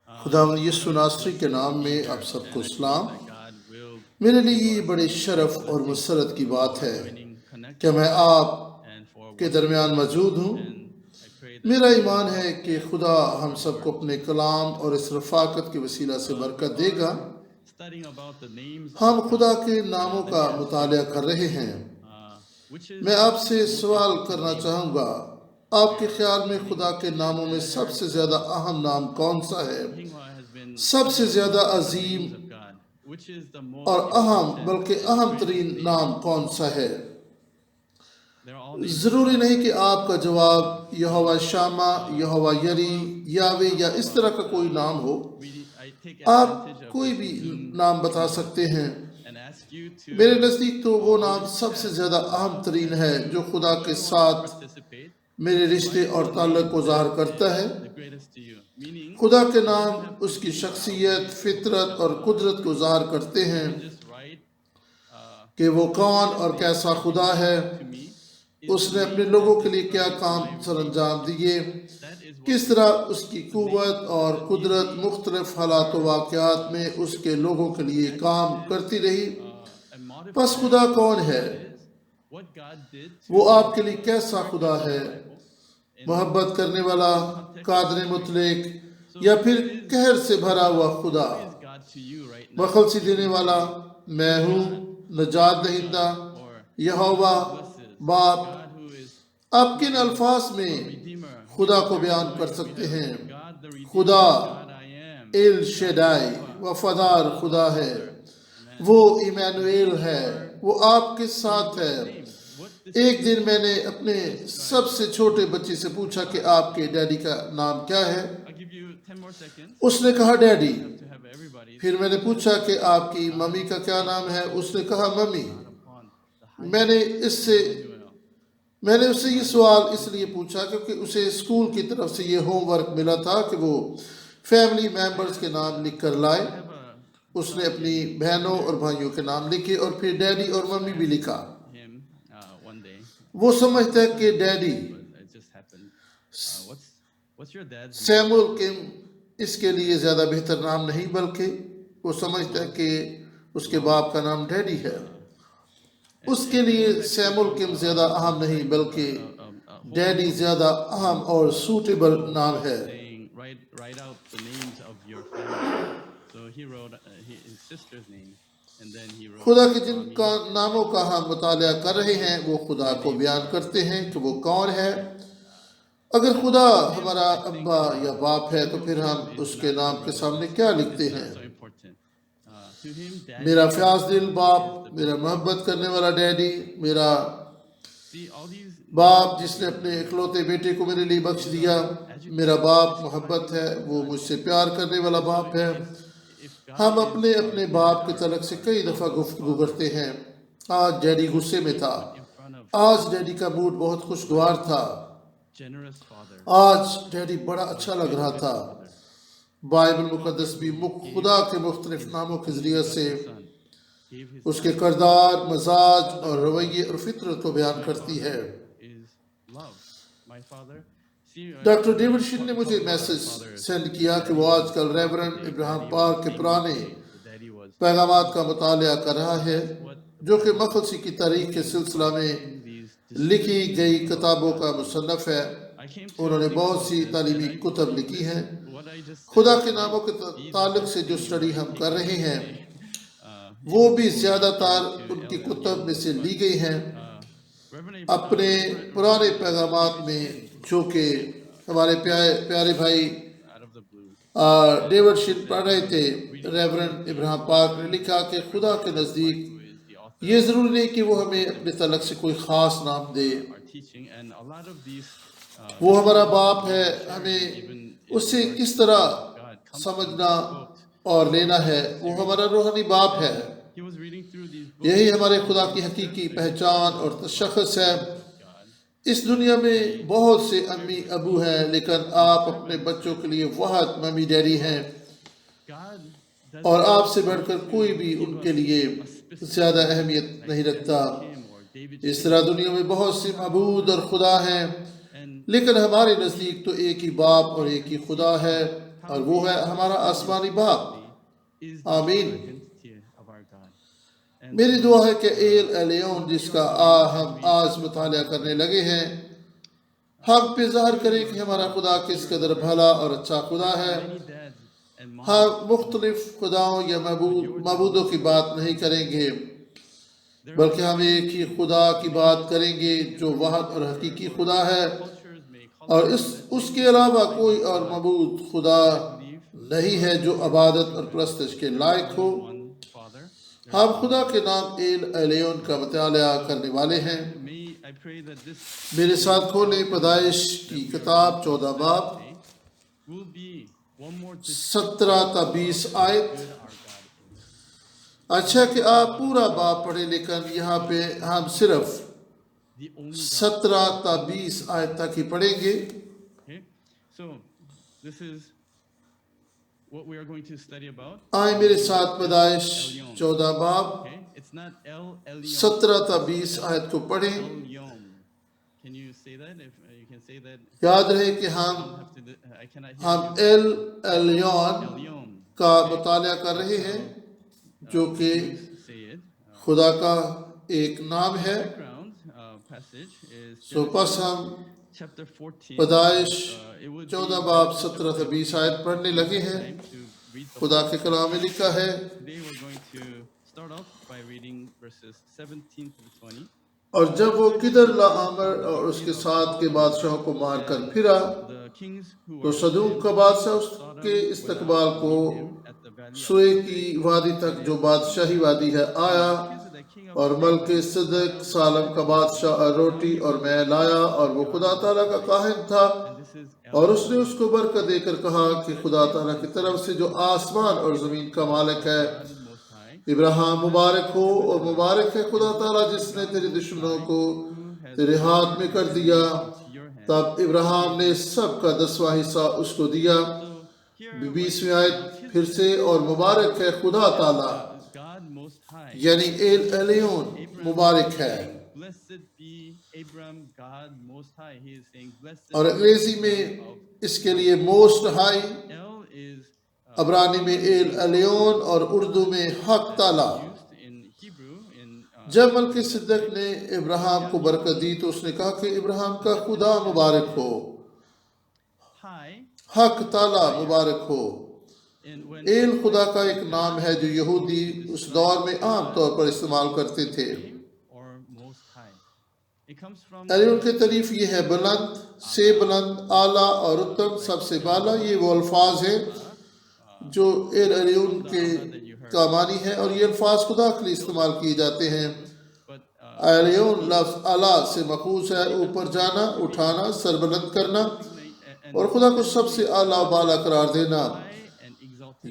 خداوند یسوع ناصری کے نام میں آپ سب کو اسلام۔ میرے لیے یہ بڑے شرف اور مسرت کی بات ہے کہ میں آپ کے درمیان موجود ہوں۔ میرا ایمان ہے کہ خدا ہم سب کو اپنے کلام اور اس رفاقت کے وسیلہ سے برکت دے گا۔ ہم خدا کے ناموں کا مطالعہ کر رہے ہیں۔ میں آپ سے سوال کرنا چاہوں گا، آپ کے خیال میں خدا کے ناموں میں سب سے زیادہ اہم نام کون سا ہے؟ سب سے زیادہ عظیم اور بلکہ اہم ترین نام کون سا ہے؟ ضروری نہیں کہ آپ کا جواب یہوہ شامہ، یہوہ یری، یاوے یا اس طرح کا کوئی نام ہو۔ آپ کوئی بھی نام بتا سکتے ہیں۔ میرے نزدیک تو وہ نام سب سے زیادہ اہم ترین ہے جو خدا کے ساتھ میرے رشتے اور تعلق کو ظاہر کرتا ہے۔ خدا کے نام اس کی شخصیت، فطرت اور قدرت کو ظاہر کرتے ہیں کہ وہ کون اور کیسا خدا ہے، اس نے اپنے لوگوں کے لیے کیا کام سر انجام دیے، کس طرح اس کی قوت اور قدرت مختلف حالات و واقعات میں اس کے لوگوں کے لیے کام کرتی رہی۔ پس خدا کون ہے؟ وہ آپ کے لیے کیسا خدا ہے؟ محبت کرنے والا، قادر مطلق، یا پھر قہر سے بھرا ہوا خدا؟ مخلصی دینے والا، میں ہوں، نجات دہندہ، یہوہ، باپ؟ آپ کن الفاظ میں خدا کو بیان کر سکتے ہیں؟ خدا ایل شیڈائی وفادار خدا ہے، وہ ایمانویل ہے، وہ آپ کے ساتھ ہے۔ ایک دن میں نے اپنے سب سے چھوٹے بچے سے پوچھا کہ آپ کے ڈیڈی کا نام کیا ہے؟ اس نے کہا ڈیڈی۔ پھر میں نے پوچھا کہ آپ کی ممی کا کیا نام ہے؟ اس نے کہا ممی۔ میں نے اس سے یہ سوال اس لیے پوچھا کیونکہ اسے اسکول کی طرف سے یہ ہوم ورک ملا تھا کہ وہ فیملی ممبرز کے نام لکھ کر لائے۔ اس نے اپنی بہنوں اور بھائیوں کے نام لکھے اور پھر ڈیڈی اور ممی بھی لکھا۔ وہ سمجھتا ہے کہ ڈیڈی سیمول کم اس کے لیے زیادہ بہتر نام نہیں، بلکہ وہ سمجھتا ہے کہ اس کے باپ کا نام ڈیڈی ہے۔ اس کے لیے سیمول کم زیادہ اہم نہیں، بلکہ ڈیڈی زیادہ اہم اور سوٹیبل نام ہے۔ خدا کے جن ناموں کا ہم مطالعہ کر رہے ہیں وہ خدا کو بیان کرتے ہیں کہ وہ کون ہے۔ اگر خدا ہمارا ابا یا باپ ہے تو پھر ہم اس کے نام کے سامنے کیا لکھتے ہیں؟ میرا فیاض دل باپ، میرا محبت کرنے والا ڈیڈی، میرا باپ جس نے اپنے اکلوتے بیٹے کو میرے لیے بخش دیا۔ میرا باپ محبت ہے، وہ مجھ سے پیار کرنے والا باپ ہے۔ ہم اپنے باپ کے تعلق سے کئی دفعہ گفتگو کرتے ہیں۔ آج ڈیڈی غصے میں تھا، آج ڈیڈی کا موڈ بہت خوشگوار تھا، آج ڈیڈی بڑا اچھا لگ رہا تھا۔ بائبل مقدس بھی خدا کے مختلف ناموں کے ذریعے سے اس کے کردار، مزاج اور رویے اور فطرت کو بیان کرتی ہے۔ ڈاکٹر ڈیوڈ شن نے مجھے میسج سینڈ کیا کہ وہ آج کل ریورنڈ ابراہیم پارک کے پرانے پیغامات کا مطالعہ کر رہا ہے، جو کہ مخلصی کی تاریخ کے سلسلہ میں لکھی گئی کتابوں کا مصنف ہے۔ انہوں نے بہت سی تعلیمی کتب لکھی ہیں۔ خدا کے ناموں کے تعلق سے جو سٹڈی ہم کر رہے ہیں وہ بھی زیادہ تر ان کی کتب میں سے لی گئی ہیں۔ اپنے پرانے پیغامات میں جو کہ ہمارے پیارے بھائی ڈیوڈ شن پڑھ رہے تھے، ریورنڈ ابراہیم پارک نے لکھا کہ خدا کے نزدیک یہ ضروری نہیں کہ وہ ہمیں اپنے تعلق سے کوئی خاص نام دے۔ وہ ہمارا باپ ہے، ہمیں اس سے کس طرح سمجھنا اور لینا ہے۔ وہ ہمارا روحانی باپ ہے۔ یہی ہمارے خدا کی حقیقی پہچان اور تشخص ہے۔ اس دنیا میں بہت سے امی ابو ہیں، لیکن آپ اپنے بچوں کے لیے واحد ممی ڈیڈی ہیں، اور آپ سے بڑھ کر کوئی بھی ان کے لیے زیادہ اہمیت نہیں رکھتا۔ اس طرح دنیا میں بہت سے معبود اور خدا ہیں، لیکن ہمارے نزدیک تو ایک ہی باپ اور ایک ہی خدا ہے۔ اور وہ ہے ہمارا آسمانی باپ. آمین. میری دعا ہے کہ ایل الیون جس کا ہم آج مطالعہ کرنے لگے ہیں ہم پہ ظاہر کرے کہ ہمارا خدا کس قدر بھلا اور اچھا خدا ہے. ہم مختلف خداؤں یا معبودوں کی بات نہیں کریں گے بلکہ ہم ایک ہی خدا کی بات کریں گے جو واحد اور حقیقی خدا ہے اور اس کے علاوہ کوئی اور معبود خدا نہیں ہے جو عبادت اور پرستش کے لائق ہو. ہم خدا کے نام ایل الیون کا مطالعہ کرنے والے ہیں. میرے ساتھ کھولیں پیدائش کی کتاب 14 باب 17 تا 20 آیت. اچھا کہ آپ پورا باب پڑھیں لیکن یہاں پہ ہم صرف 17 تا 20 آیت تک ہی پڑھیں گے. آئیں میرے ساتھ پیدائش 14 باب 17 تا 20 آیت کو پڑھیں. یاد رہے کہ ہم ایل الیون کا مطالعہ کر رہے ہیں جو کہ خدا کا ایک نام ہے. سو پس ہم پیدائش 14 باب 17 تا 20 آیت پڑھنے لگے ہیں. خدا کے کلام میں لکھا ہے اور جب وہ کدر لعامر اور اس کے ساتھ کے بادشاہوں کو مار کر پھرا تو صدوم کا بادشاہ اس کے استقبال کو سوئے کی وادی تک جو بادشاہی وادی ہے آیا اور ملک صدق سالم کا بادشاہ اور روٹی اور میں لایا اور وہ خدا تعالیٰ کا کاہن تھا اور اس نے اس کو برکت دے کر کہا کہ خدا تعالیٰ کی طرف سے جو آسمان اور زمین کا مالک ہے ابراہیم مبارک ہو اور مبارک ہے خدا تعالیٰ جس نے تیرے دشمنوں کو تیرے ہاتھ میں کر دیا. تب ابراہیم نے سب کا 10واں حصہ اس کو دیا. 20ویں آیت پھر سے اور مبارک ہے خدا تعالیٰ یعنی ایل الیون مبارک ہے. اور انگریزی میں اس کے لیے موسٹ ہائی، عبرانی میں ایل الیون اور اردو میں حق تعالیٰ. جب ملک صدق نے ابراہیم کو برکت دی تو اس نے کہا کہ ابراہیم کا خدا مبارک ہو، حق تعالیٰ مبارک ہو. ایل خدا کا ایک نام ہے جو یہودی اس دور میں عام طور پر استعمال کرتے تھے. الیون کی تعریف یہ ہے بلند سے بلند، اعلیٰ اور اتم، سب سے بالا. یہ وہ الفاظ ہیں جو ایل الیون کے کا معنی ہے اور یہ الفاظ خدا کے لیے استعمال کیے جاتے ہیں. الیون لفظ اعلیٰ سے ماخوذ ہے، اوپر جانا، اٹھانا، سربلند کرنا اور خدا کو سب سے اعلیٰ و بالا قرار دینا.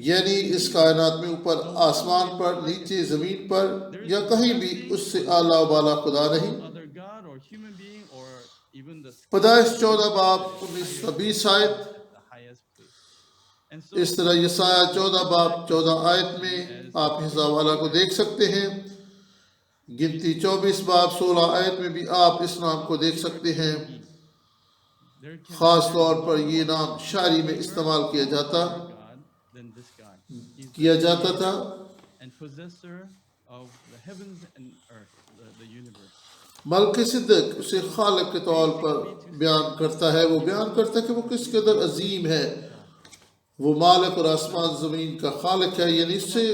یعنی اس کائنات میں اوپر آسمان پر، نیچے زمین پر یا کہیں بھی اس سے اعلیٰ و بالا خدا نہیں. پیدائش 14 باب 19 تا 20 آیت. اس طرح یسایہ 14 باب 14 آیت میں آپ اس حوالہ کو دیکھ سکتے ہیں. گنتی 24 باب 16 آیت میں بھی آپ اس نام کو دیکھ سکتے ہیں. خاص طور پر یہ نام شاعری میں استعمال کیا جاتا تھا. ملک صدق اسے خالق کے طور پر بیان کرتا ہے. وہ بیان کرتا ہے کہ وہ کس قدر عظیم ہے. وہ مالک اور آسمان زمین کا خالق ہے، یعنی اس سے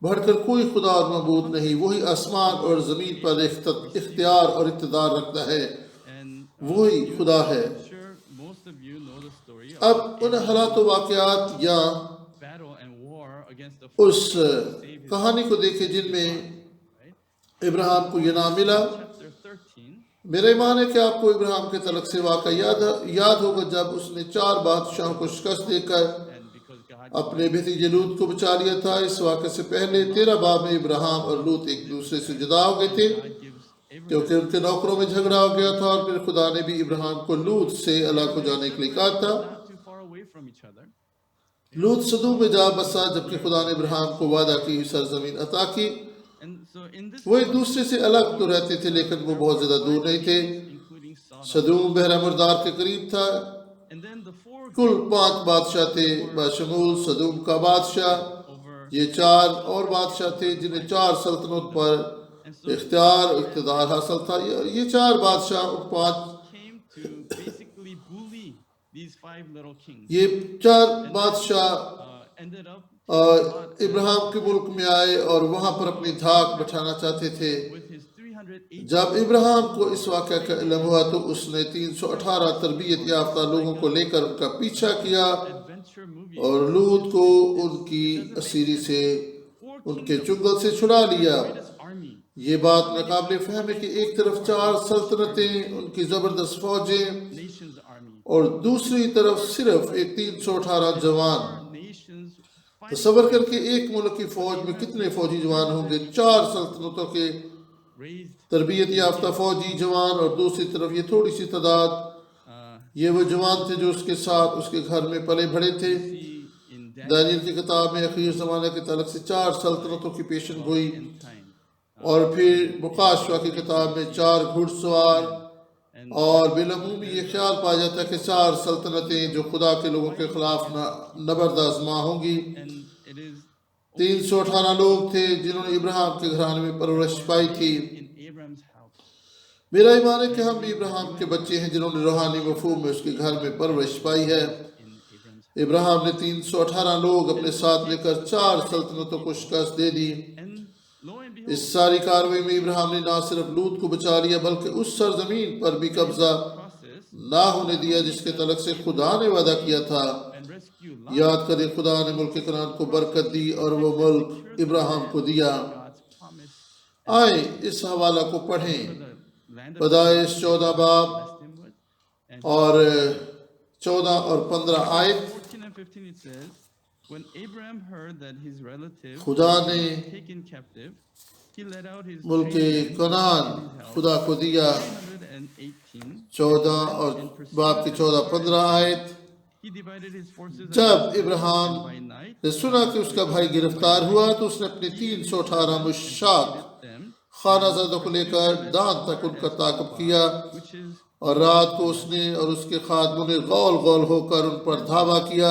بڑھ کر کوئی خدا اور معبود نہیں. وہی آسمان اور زمین پر اختیار اور اقتدار رکھتا ہے، وہی خدا ہے. اب ان حالات و واقعات یا اس کہانی کو دیکھیں جن میں ابراہیم کو یہ نام ملا. میرا ایمان ہے کہ آپ کو ابراہیم کے تعلق سے واقعہ یاد ہوگا جب اس نے 4 بادشاہوں کو شکست دے کر اپنے بھتیجے لوط کو بچا لیا تھا. اس واقعے سے پہلے 13 باب میں ابراہیم اور لوط ایک دوسرے سے جدا ہو گئے تھے کیونکہ ان کے نوکروں میں جھگڑا ہو گیا تھا اور پھر خدا نے بھی ابراہیم کو لوط سے الگ ہو جانے کے لیے کہا تھا. لوط صدوم میں جا بسا جبکہ خدا نے ابراہیم کو وعدہ کی سرزمین عطا کی. وہ ایک دوسرے سے الگ تو رہتے تھے لیکن وہ بہت زیادہ دور نہیں تھے. صدوم بحر مردار کے قریب تھا. کل 5 بادشاہ تھے بشمول صدوم کا بادشاہ. over یہ 4 اور بادشاہ تھے جنہیں 4 سلطنت پر اختیار و اقتدار حاصل تھا. یہ 4 بادشاہ اور 5 came to basically bully these 5 little kings. یہ 4 بادشاہ Ended up ابراہیم کے ملک میں آئے اور وہاں پر اپنی دھاک بٹھانا چاہتے تھے. with his 380 جب ابراہیم کو اس واقعہ کا علم ہوا تو اس نے 318 تربیت یافتہ لوگوں کو لے کر ان کا پیچھا کیا adventure movie. اور لوط کو ان کی اسیری سے ان کے چنگل سے چھڑا لیا. Greatest army. یہ بات ناقابل فہم ہے کہ ایک طرف 4 سلطنتیں ان کی زبردست فوجیں Nations army. اور دوسری طرف صرف ایک 318 جوان. Nations تصور کر کے ایک ملک کی فوج میں کتنے فوجی جوان ہوں گے. 4 سلطنتوں کے raised تربیت یافتہ فوجی جوان اور دوسری طرف یہ تھوڑی سی تعداد. یہ وہ جوان تھے جو اس کے ساتھ اس کے گھر میں پلے بڑھے تھے. see in that دانیل کی کتاب میں اخیر زمانہ کے تعلق سے 4 سلطنتوں کی پیشن گوئی time. اور پھر مقاشفہ کی کتاب میں 4 گھڑ سوار اور بالعموم یہ خیال پایا جاتا ہے کہ 4 سلطنتیں جو خدا کے لوگوں کے خلاف نبرد آزما ہوں گی. And it is 318 لوگ تھے جنہوں نے ابراہیم کے گھرانے میں پرورش پائی تھی. in Abraham's house. میرا ایمان ہے کہ ہم بھی ابراہیم کے بچے ہیں جنہوں نے روحانی مفہوم میں اس کے گھر میں پرورش پائی ہے. In Abraham's ابراہیم نے 318 لوگ اپنے ساتھ لے کر 4 سلطنتوں کو شکست دے دی. and lo and behold, اس ساری کاروائی میں ابراہیم نے نہ صرف لوط کو بچا لیا بلکہ اس سرزمین پر بھی قبضہ process نہ ہونے دیا جس کے تعلق سے خدا نے وعدہ کیا تھا. and rescue Lot, یاد کریں خدا نے ملک کنعان کو برکت دی اور وہ ملک ابراہیم کو دیا. God's promise آئیں اس حوالہ کو پڑھیں. the land of پیدائش 14 باب blessed him with. And اور 14 اور 15 آیت. 14 and 15 it says, when Abraham heard that his relatives خدا were نے taken captive, he led out his Malik trained کنعان خدا کو دیا. 118. 14 اور باب کی 14-15 آیت. He divided his forces جب ابراہیم by night, نے سنا کہ اس کا بھائی گرفتار ہوا تو اس نے اپنے 318 مشاق them, خانہ زادوں کو لے کر دان تک ان کا تعاقب کیا which is اور رات کو اس نے اور اس کے خادموں نے غول غول ہو کر ان پر دھاوا کیا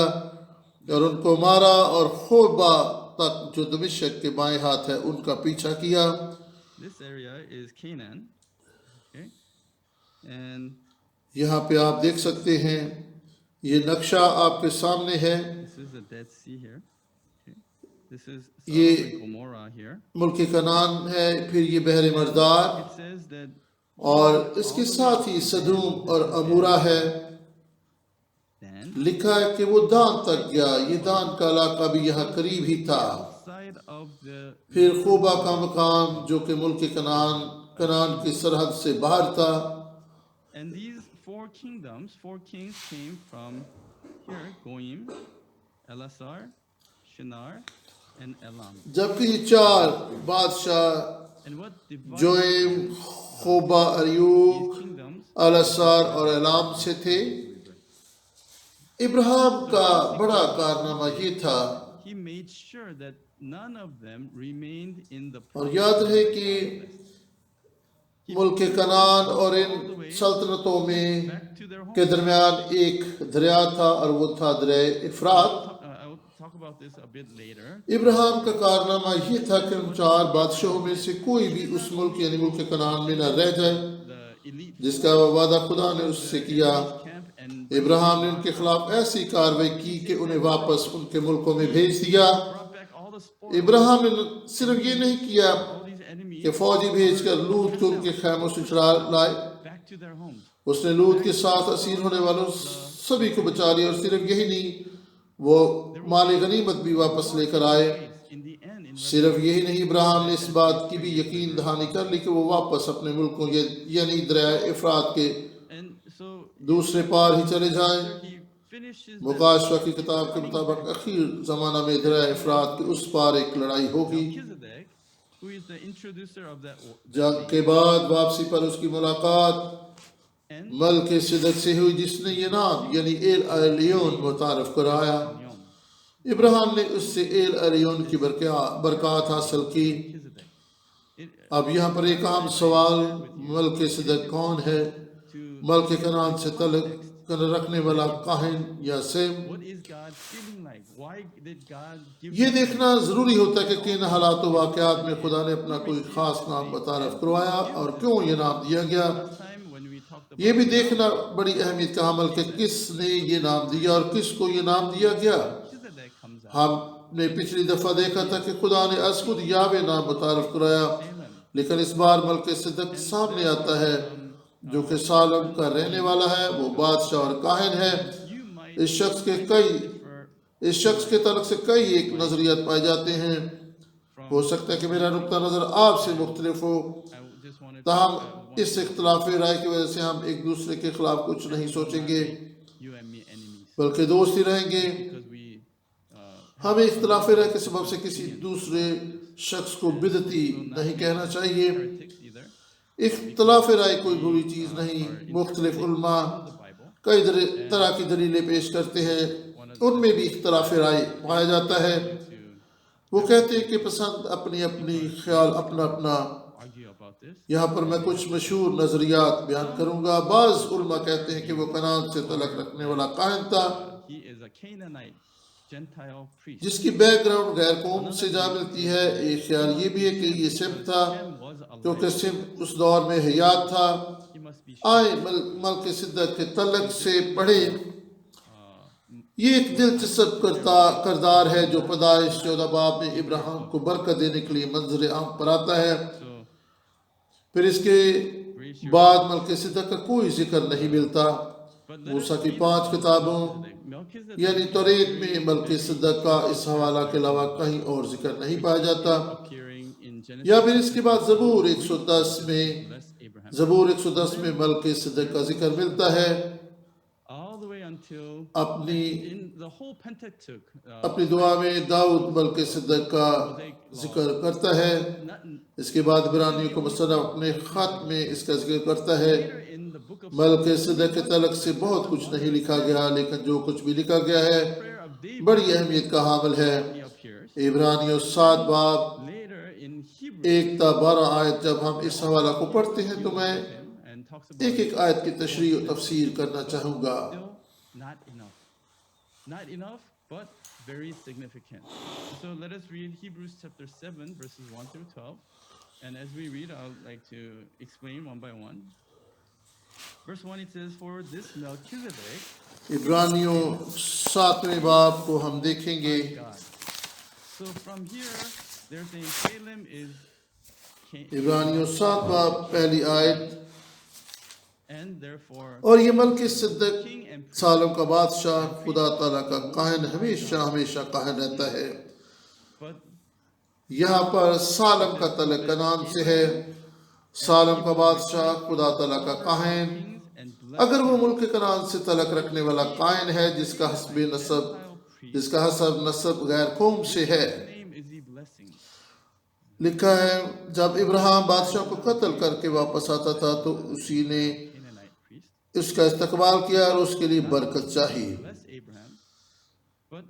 اور ان کو مارا اور خوبا تک جو دمشق کے بائیں ہاتھ ہے ان کا پیچھا کیا. this area is Canaan. Okay? And یہاں پہ آپ دیکھ سکتے ہیں یہ نقشہ آپ کے سامنے ہے. this is the Dead Sea here. Okay? This is یہ Sodom and Gomorrah here. ملک کنعان ہے. پھر یہ بحر مردار It says that اور اس کے ساتھ ہی صدوم اور امورہ ہے. then لکھا ہے کہ وہ دان تک گیا. یہ دان کا علاقہ بھی یہاں قریب ہی تھا. side of the پھر خوبا کا مقام جو کہ ملک کنعان کی سرحد سے باہر تھا. and these 4 kings came from here, Goim, Elasar, Shinar, and Elam. جبکہ یہ 4 بادشاہ And what divided جوئم خوبا اریوک these kingdoms الاسار اور الام سے تھے. ابراہیم کا بڑا کارنامہ یہ تھا he made sure that none of them remained in the اور یاد رہے کہ ملک کنعان اور ان سلطنتوں میں back to their home. کے درمیان ایک دریا تھا اور وہ تھا دریائے افرات. I will talk about this a bit later. ابراہیم کا کارنامہ یہ تھا کہ ان 4 بادشاہوں میں سے کوئی بھی اس ملک یعنی ملک کنعان میں نہ رہ جائے The elite جس کا وعدہ خدا نے اس سے کیا. camp and ابراہیم نے ان کے خلاف ایسی کاروائی کی کہ انہیں واپس ان کے ملکوں میں بھیج دیا. brought back all the spoil, ابراہیم نے صرف یہ نہیں کیا all these enemies کہ فوجی بھیج کر لوط کو ان کے خیموں سے چھڑا لائے. back to their homes. اس نے لوط کے ساتھ اسیر ہونے والوں سبھی کو بچا لیا. اور صرف یہی نہیں وہ مال غنیمت بھی واپس لے کر آئے. In the end, in صرف یہی نہیں ابراہیم نے اس بات کی بھی یقین دہانی کر لی کہ وہ واپس اپنے ملکوں یعنی دریائے افرات کے and so دوسرے پار ہی چلے جائیں. he finishes the مقاشفہ کی کتاب کے مطابق اخیر زمانہ میں دریائے افرات کے اس پار ایک لڑائی ہوگی. Melchizedek, who is the introducer of that جنگ کے بعد واپسی پر اس کی ملاقات and ملک صدق سے ہوئی جس نے یہ نام یعنی ایل الیون متعارف کرایا. Yom. ابراہیم نے اس سے ایل الیون کی برکات حاصل کی. Melchizedek. اب یہاں پر ایک عام سوال ملک صدق کون ہے؟ To ملک کنعان سے تعلق رکھنے والا کاہن یا same. What is God feeling like? Why did God give یہ you دیکھنا ضروری ہوتا ہے کہ کن حالات و واقعات میں خدا نے اپنا کوئی خاص نام متعارف کروایا اور کیوں یہ نام دیا گیا. last time when we talked یہ about بھی دیکھنا بڑی اہمیت کا عمل کہ کس نے یہ نام دیا اور کس کو یہ نام دیا گیا. Melchizedek comes out ہم نے پچھلی دفعہ دیکھا تھا کہ خدا نے از خود یاوے نام متعارف کرایا، لیکن اس بار ملکیسیدک سامنے آتا ہے جو کہ سالم کا رہنے والا ہے، وہ بادشاہ اور کاہن ہے. you might اس شخص کے تعلق سے کئی ایک نظریات پائے جاتے ہیں. ہو سکتا ہے کہ میرا نقطہ نظر آپ سے مختلف ہو، I just wanted تاہم اس اختلاف رائے کی وجہ سے ہم ایک دوسرے کے خلاف کچھ نہیں سوچیں گے you and me enemies بلکہ دوست ہی رہیں گے. because we ہمیں اختلاف رائے کے سبب سے کسی دوسرے شخص کو بدعتی نہیں کہنا چاہیے. heretics either. اختلاف رائے کوئی بری چیز نہیں. مختلف علماء The Bible کئی طرح کی دلیلیں پیش کرتے ہیں، ان میں بھی اختلاف رائے پایا جاتا ہے. to وہ کہتے ہیں کہ پسند اپنی اپنی، خیال اپنا اپنا. argue about this. یہاں پر میں کچھ مشہور نظریات بیان کروں گا. بعض علماء کہتے ہیں کہ وہ کنعان سے تعلق رکھنے والا کاہن تھا He is a Canaanite Gentile priest. جس کی بیک گراؤنڈ غیر قوم سے جا ملتی ہے. ایک خیال یہ بھی ہے کہ یہ سم تھا Shem was a کیونکہ سم اس دور میں حیات تھا. he must be آئے ملکیسیدک کے تعلق سے پڑھے. یہ ایک دلچسپ کردار ہے جو پیدائش 14 باب میں ابراہیم کو برکت دینے کے لیے منظر عام پر آتا ہے. so پھر اس کے بعد ملکیسیدک کا کوئی ذکر نہیں ملتا. but let us موسیٰ کی read 5 کتابوں Melchizedek یعنی توریت میں ملکیسیدک کا اس حوالہ کے علاوہ کہیں اور ذکر نہیں پایا جاتا. appearing in Genesis یا پھر اس کے بعد زبور 110 میں bless Abraham زبور 110 میں ملکیسیدک کا ذکر ملتا ہے. all the way until اپنی in the whole Pentateuch اپنی دعا میں داؤد ملکیسیدک کا ذکر کرتا ہے. not اس کے بعد عبرانیوں کو مصنف اپنے خط میں اس کا ذکر کرتا ہے. later in the book of ملکیسیدک کے تعلق سے بہت کچھ نہیں لکھا گیا، لیکن جو کچھ بھی لکھا گیا ہے prayer of David بڑی اہمیت کا حامل ہے. he appears عبرانیوں 7 باب later in Hebrew 1 تا 12 آیت. جب ہم اس حوالہ کو پڑھتے ہیں تو میں and talks about ایک ایک آیت کی تشریح و تفسیر کرنا چاہوں گا. still not enough but very significant. So let us read Hebrews chapter 7 verses 1 through 12, and as we read I'd like to explain one by one. Verse 1 it says, for this Melchizedek عبرانیوں 7ویں باب کو ہم دیکھیں گے. God. So from here they're saying Salem is عبرانیوں 7 باب پہلی آیت. and therefore اور یہ ملکیسیدک king and priest. سالم کا بادشاہ خدا تعالیٰ کا کاہن ہمیشہ ہمیشہ کاہن رہتا ہے. But یہاں پر سالم کا تعلق کنعان سے ہے. سالم کا بادشاہ خدا تعالیٰ کا کاہن. kings and blessed اگر وہ ملک کنعان سے تعلق رکھنے والا کاہن ہے جس کا حسب نسب غیر قوم سے ہے. name is he blessing. لکھا ہے جب ابراہیم بادشاہ کو قتل کر کے واپس آتا تھا تو اسی نے Canaanite priest. اس کا استقبال کیا اور اس کے لیے برکت چاہی. Bless Abraham. But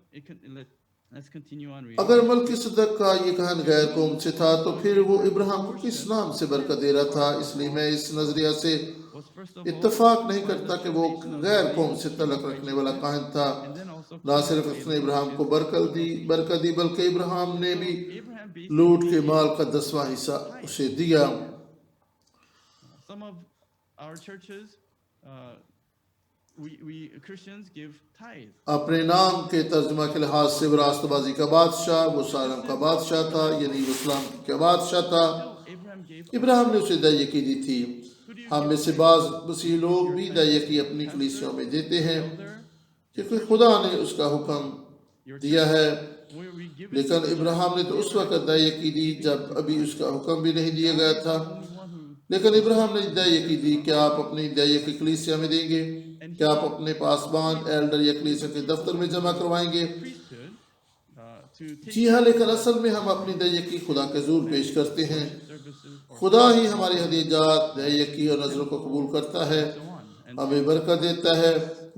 let's continue on reading. اگر ملکیسیدک کا یہ کہن غیر قوم سے تھا تو پھر وہ ابراہیم کو کس نام سے برکت دے رہا تھا؟ اس لیے میں اس نظریہ سے Was first of all, اتفاق نہیں کرتا کہ وہ غیر قوم سے تعلق رکھنے والا کاہن تھا. and then also نہ صرف اس نے ابراہیم کو برکت دی بلکہ ابراہیم نے بھی Abraham based لوٹ کے مال کا 10واں حصہ اسے دیا. some of our churches, we Christians give tithe. اپنے نام کے ترجمہ کے لحاظ سے وراثت بازی کا بادشاہ وہ سالم کا بادشاہ تھا، یعنی وہ اسلام کا بادشاہ تھا. Abraham gave ابراہیم نے اسے دیکی دی تھی. ہم میں سے بعض مسیح لوگ بھی دیکی اپنی کلیسیوں میں دیتے ہیں کیونکہ خدا نے اس کا حکم دیا ہے. where we give it لیکن ابراہیم نے تو اس وقت دیکی دی جب ابھی اس کا حکم بھی نہیں دیا گیا تھا. لیکن ابراہیم نے دیکی دی. کیا آپ اپنی دیکی کلیسیا میں دیں گے؟ کیا آپ اپنے پاسبان ایلڈر یا کلیسیا کے دفتر میں جمع کروائیں گے؟ priesthood to take جی ہاں، لیکن اصل میں ہم اپنی دیکی خدا کے حضور پیش کرتے ہیں. services or خدا ہی ہماری ہدیجات دیکی اور نظروں کو قبول کرتا ہے، so on. And ہمیں برکت دیتا ہے.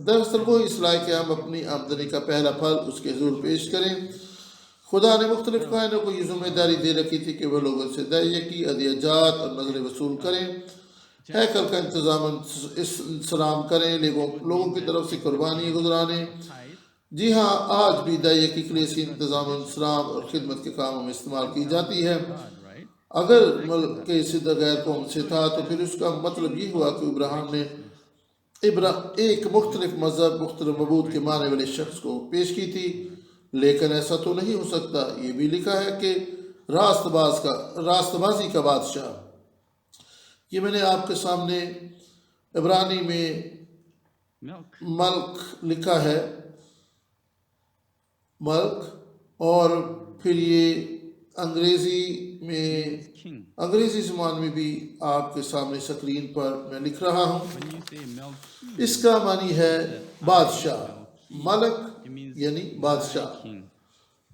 دراصل وہ اس لائق کہ ہم اپنی آمدنی کا پہلا پھل اس کے حضور پیش کریں. خدا نے مختلف کائنوں کو یہ ذمہ داری دے رکھی تھی کہ وہ لوگوں سے دیکی، ہدیجات اور نظریں وصول کریں. ہیکل کا انتظام کریں، لوگوں کی طرف سے قربانی گزرانے۔ tithe, جی ہاں، آج بھی دائیہ کی کلیسی انتظام انسلام اور خدمت کے کاموں میں استعمال کی جاتی ہے۔ God, right? اگر ملک کے صدق غیر قوم سے تھا تو پھر اس کا مطلب یہ ہوا کہ ابراہیم نے ایک مختلف مذہب، مختلف معبود کے ماننے والے شخص کو پیش کی تھی، لیکن ایسا تو نہیں ہو سکتا۔ یہ بھی لکھا ہے کہ راست بازی کا بادشاہ۔ یہ میں نے آپ کے سامنے عبرانی میں Milk, ملک لکھا ہے، ملک، اور پھر یہ انگریزی میں، king. انگریزی زبان میں بھی آپ کے سامنے سکرین پر میں لکھ رہا ہوں۔ When you say Melki, اس کا معنی ہے بادشاہ، ملک it means یعنی بادشاہ۔ my king.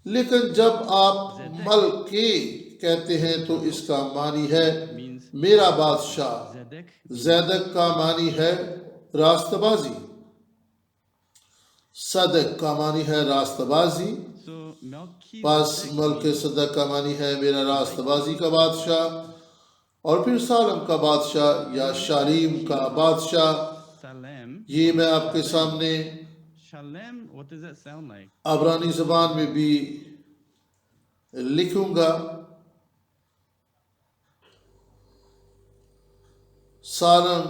لیکن جب آپ ملک کہتے ہیں تو اس کا معنی ہے Means میرا بادشاہ۔ Zedek. زیدک کا معنی ہے راست بازی، صدق کا معنی ہے راست بازی۔ So Melki پس ملک صدق کا معنی ہے میرا راست بازی کا بادشاہ، اور پھر سالم کا بادشاہ یا شالیم کا بادشاہ۔ Salem. یہ میں آپ کے سامنے Shalem, what does that sound like? عبرانی زبان میں بھی لکھوں گا۔ سالم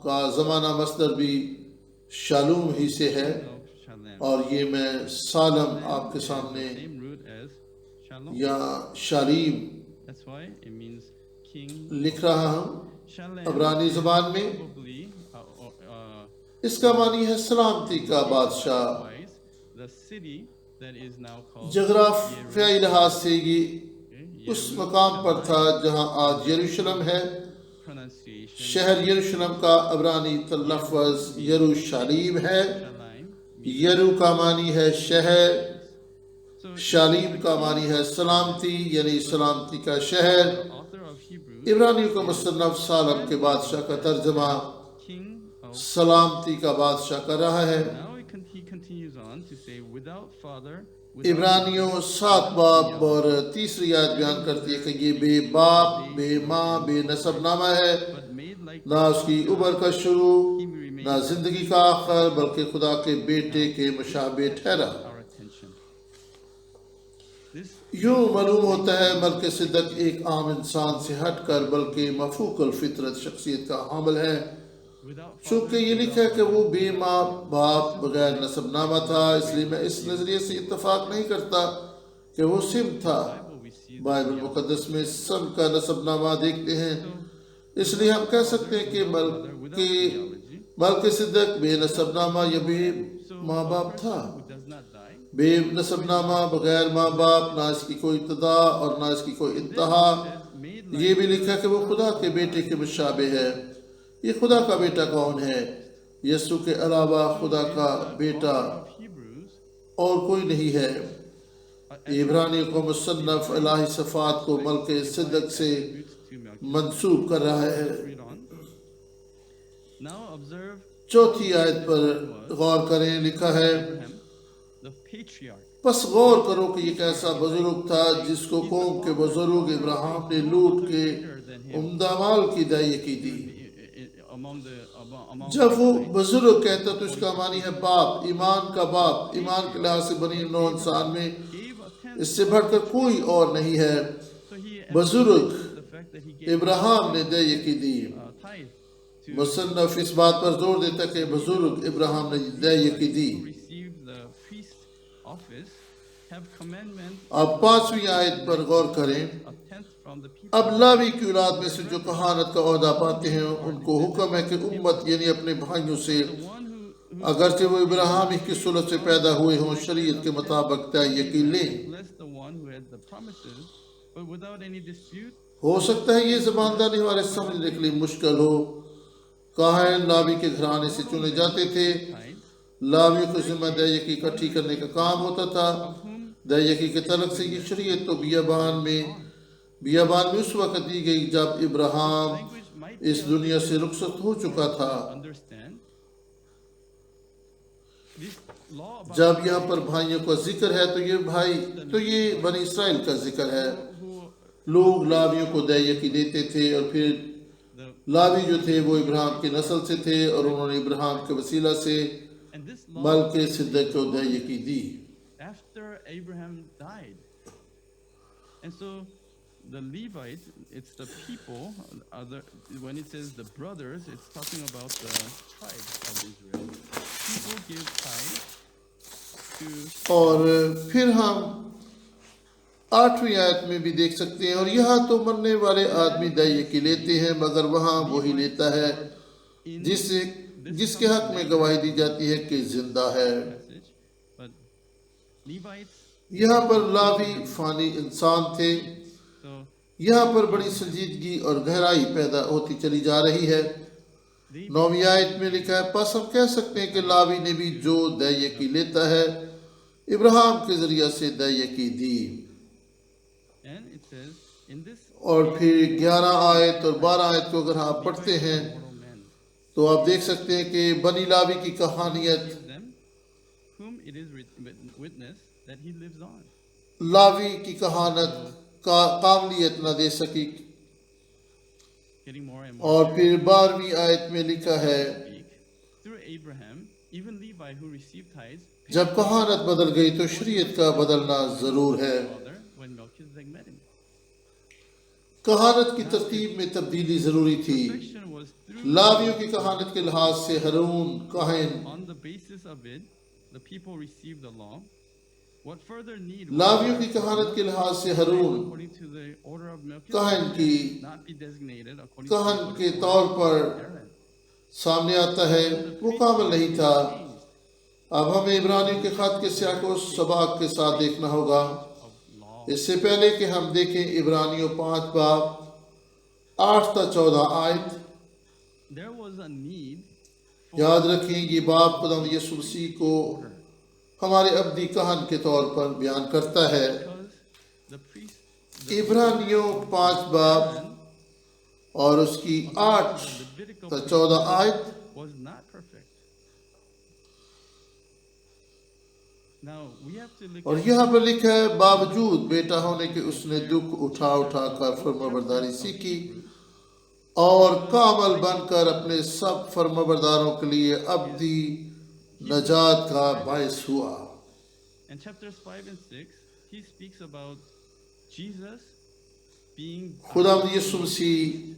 کا زمانہ مصدر بھی شالوم ہی سے ہے، No, Shalem. اور یہ میں سالم آپ کے سامنے Same root as Shalom. یا شالیم That's why it means king. لکھ رہا ہوں Shalem عبرانی زبان میں۔ probably اس کا معنی ہے سلامتی کا بادشاہ۔ otherwise the city that is now called جغرافیائی لحاظ سے یہ okay, اس مقام پر تھا جہاں آج یروشلم ہے۔ pronunciation شہر یروشلم کا عبرانی لفظ یروشالیم ہے۔ Shalim. یرو کا معنی ہے شہر، So شالیم کا معنی ہے سلامتی، یعنی سلامتی کا شہر۔ the author of Hebrews, عبرانیوں کا مصنف سالم کے بادشاہ کا ترجمہ king of. سلامتی کا بادشاہ کر رہا ہے۔ Now he continues on to say, without father, عبرانیوں 7 باب اور تیسری آیت بیان کرتی ہے کہ یہ بے باپ، بے ماں، بے نسب نامہ ہے، but made like نہ اس کی عمر کا شروع، نہ زندگی کا آخر، بلکہ خدا کے بیٹے کے مشابہ ٹھہرا۔ our attention. This یوں معلوم ہوتا ہے ملک صدق ایک عام انسان سے ہٹ کر بلکہ مفوق الفطرت شخصیت کا حامل ہے، without چونکہ یہ لکھا ہے کہ وہ بے ماں باپ بغیر نسب نامہ تھا۔ اس لیے میں اس نظریے سے اتفاق نہیں کرتا کہ وہ سم تھا۔ Bible we see بائبل مقدس میں سم کا نسب نامہ دیکھتے ہیں، اس لیے ہم کہہ سکتے ہیں کہ ملک صدق بے نسب نامہ یا بے ماں باپ تھا۔ who does not die, بے نسب نامہ، بغیر ماں باپ، نہ اس کی کوئی ابتدا اور نہ اس کی کوئی انتہا۔ made یہ بھی لکھا کہ وہ خدا کے بیٹے کے مشابہ ہے۔ یہ خدا کا بیٹا کون ہے؟ یسوع کے علاوہ خدا کا بیٹا of Hebrews, اور کوئی نہیں ہے۔ عبرانی کو مصنف الہی صفات کو ملک صدق سے to Melchizedek. منسوب کر رہا ہے۔ Read on. Now observe چوتھی آیت پر غور کریں، لکھا ہے Abraham, the patriarch. پس غور کرو کہ یہ کیسا بزرگ تھا جس کو قوم کے بزرگ ابراہیم نے لوٹ کے عمدہ مال کی دعائیں کی دی۔ Among جب وہ بزرگ کہتا تو اس کا معنی ہے باپ، ایمان کا باپ۔ ایمان کے لحاظ سے بنی نوع انسان میں gave a tenth. اس سے بڑھ کر کوئی اور نہیں ہے۔ So he بزرگ the fact that he gave ابراہیم نے دعائیں کی دی۔ tithe to مصنف اس بات پر زور دیتا کہ بزرگ ابراہیم نے دعائیں کی دی۔ receive the priest office have commandment اب 5ویں آیت پر غور کریں۔ a tenth from the people. اب لاوی کی اولاد میں سے جو کہانت کا عہدہ پاتے ہیں ان کو حکم ہے کہ امت یعنی اپنے بھائیوں سے The one who اگرچہ وہ ابراہیم کی صلب سے پیدا ہوئے ہوں شریعت کے مطابق دعائیں کی لیں۔ blessed the one who had the promises, but without any dispute. ہو سکتا ہے یہ زباندانی ہمارے سمجھنے کے لیے مشکل ہو۔ کاہن لاوی کے گھرانے سے چنے جاتے تھے۔ Tithe, لاوی کو ذمہ دعائیں کی اکٹھی کرنے کا کام ہوتا تھا۔ دعائیں کی کے تعلق سے یہ شریعت تو بیابان میں اس وقت دی گئی جب ابراہیم language might اس دنیا سے رخصت ہو چکا تھا۔ understand. This law about جب یہاں پر بھائیوں کا ذکر ہے تو یہ بنی اسرائیل کا ذکر ہے۔ who لوگ لاویوں کو دیکی دیتے تھے اور پھر The, لاوی جو تھے وہ ابراہیم کی نسل سے تھے اور انہوں نے ابراہیم کے وسیلہ سے and this law Malik was صدق کو دیکی دی. after Abraham died. And so the Levite, it's the people, when it says the brothers, it's talking about the tribes of Israel. People give tithe to اور پھر ہم 8ویں آیت میں بھی دیکھ سکتے ہیں اور یہاں تو مرنے والے آدمی دیکی لیتے ہیں مگر وہاں وہی لیتا ہے in جس کے حق میں گواہی دی جاتی ہے کہ زندہ ہے. passage. But Levites, یہاں پر لاوی فانی انسان تھے. so یہاں پر بڑی سنجیدگی اور گہرائی پیدا ہوتی چلی جا رہی ہے. they 9ویں آیت میں لکھا ہے پس ہم کہہ سکتے ہیں کہ لاوی نے بھی جو دیکی لیتا ہے ابراہیم کے ذریعہ سے دیکی دی. and it says in this اور پھر 11 آیت اور 12 آیت کو اگر آپ پڑھتے ہیں mortal man تو آپ دیکھ سکتے ہیں کہ بنی لاوی کی کہانیت gives them whom it is witness that he lives on. لاوی کی کہانت کا قابلیت نہ دے سکی. Getting more and more اور پھر 12ویں آیت میں لکھا ہے speak. Through Abraham, even Levi who received tithes paid جب کہانت بدل گئی تو شریعت کا بدلنا ضرور ہے. his father when Melchizedek met him. کہانت کی ترتیب میں تبدیلی ضروری تھی. Perfection was through لاویوں کی کہانت کے لحاظ سے ہارون کاہن on the basis of it, the people received the law. What further need لاویوں کی کہانت کے لحاظ سے Haroon according to the order of کاہن Melchizedek کی not be designated according کاہن to the کے order طور of پر Aaron. سامنے آتا ہے وہ کامل نہیں تھا. اب ہمیں عبرانیوں کے خط کے سیاق و سباق کے ساتھ دیکھنا ہوگا. Of law. اس سے پہلے کہ ہم دیکھیں عبرانیوں 5 باب 8 تا 14 آیت. There was a need یاد رکھیں یہ باب خداوند یسوع مسیح کو ہمارے ابدی کہن کے طور پر بیان کرتا ہے. because the priest عبرانیوں 5 باب اور اس کی 8 Levitical تا 14 آیت. was not perfect. Now we have to look اور at یہاں پر لکھا ہے باوجود بیٹا ہونے کے اس نے دکھ اٹھا اٹھا کر فرمانبرداری سیکھی اور کامل بن کر اپنے سب فرمانبرداروں کے لیے ابدی نجات کا باعث ہوا. in chapters 5 and 6 he speaks about Jesus being خداوند یسوع مسیح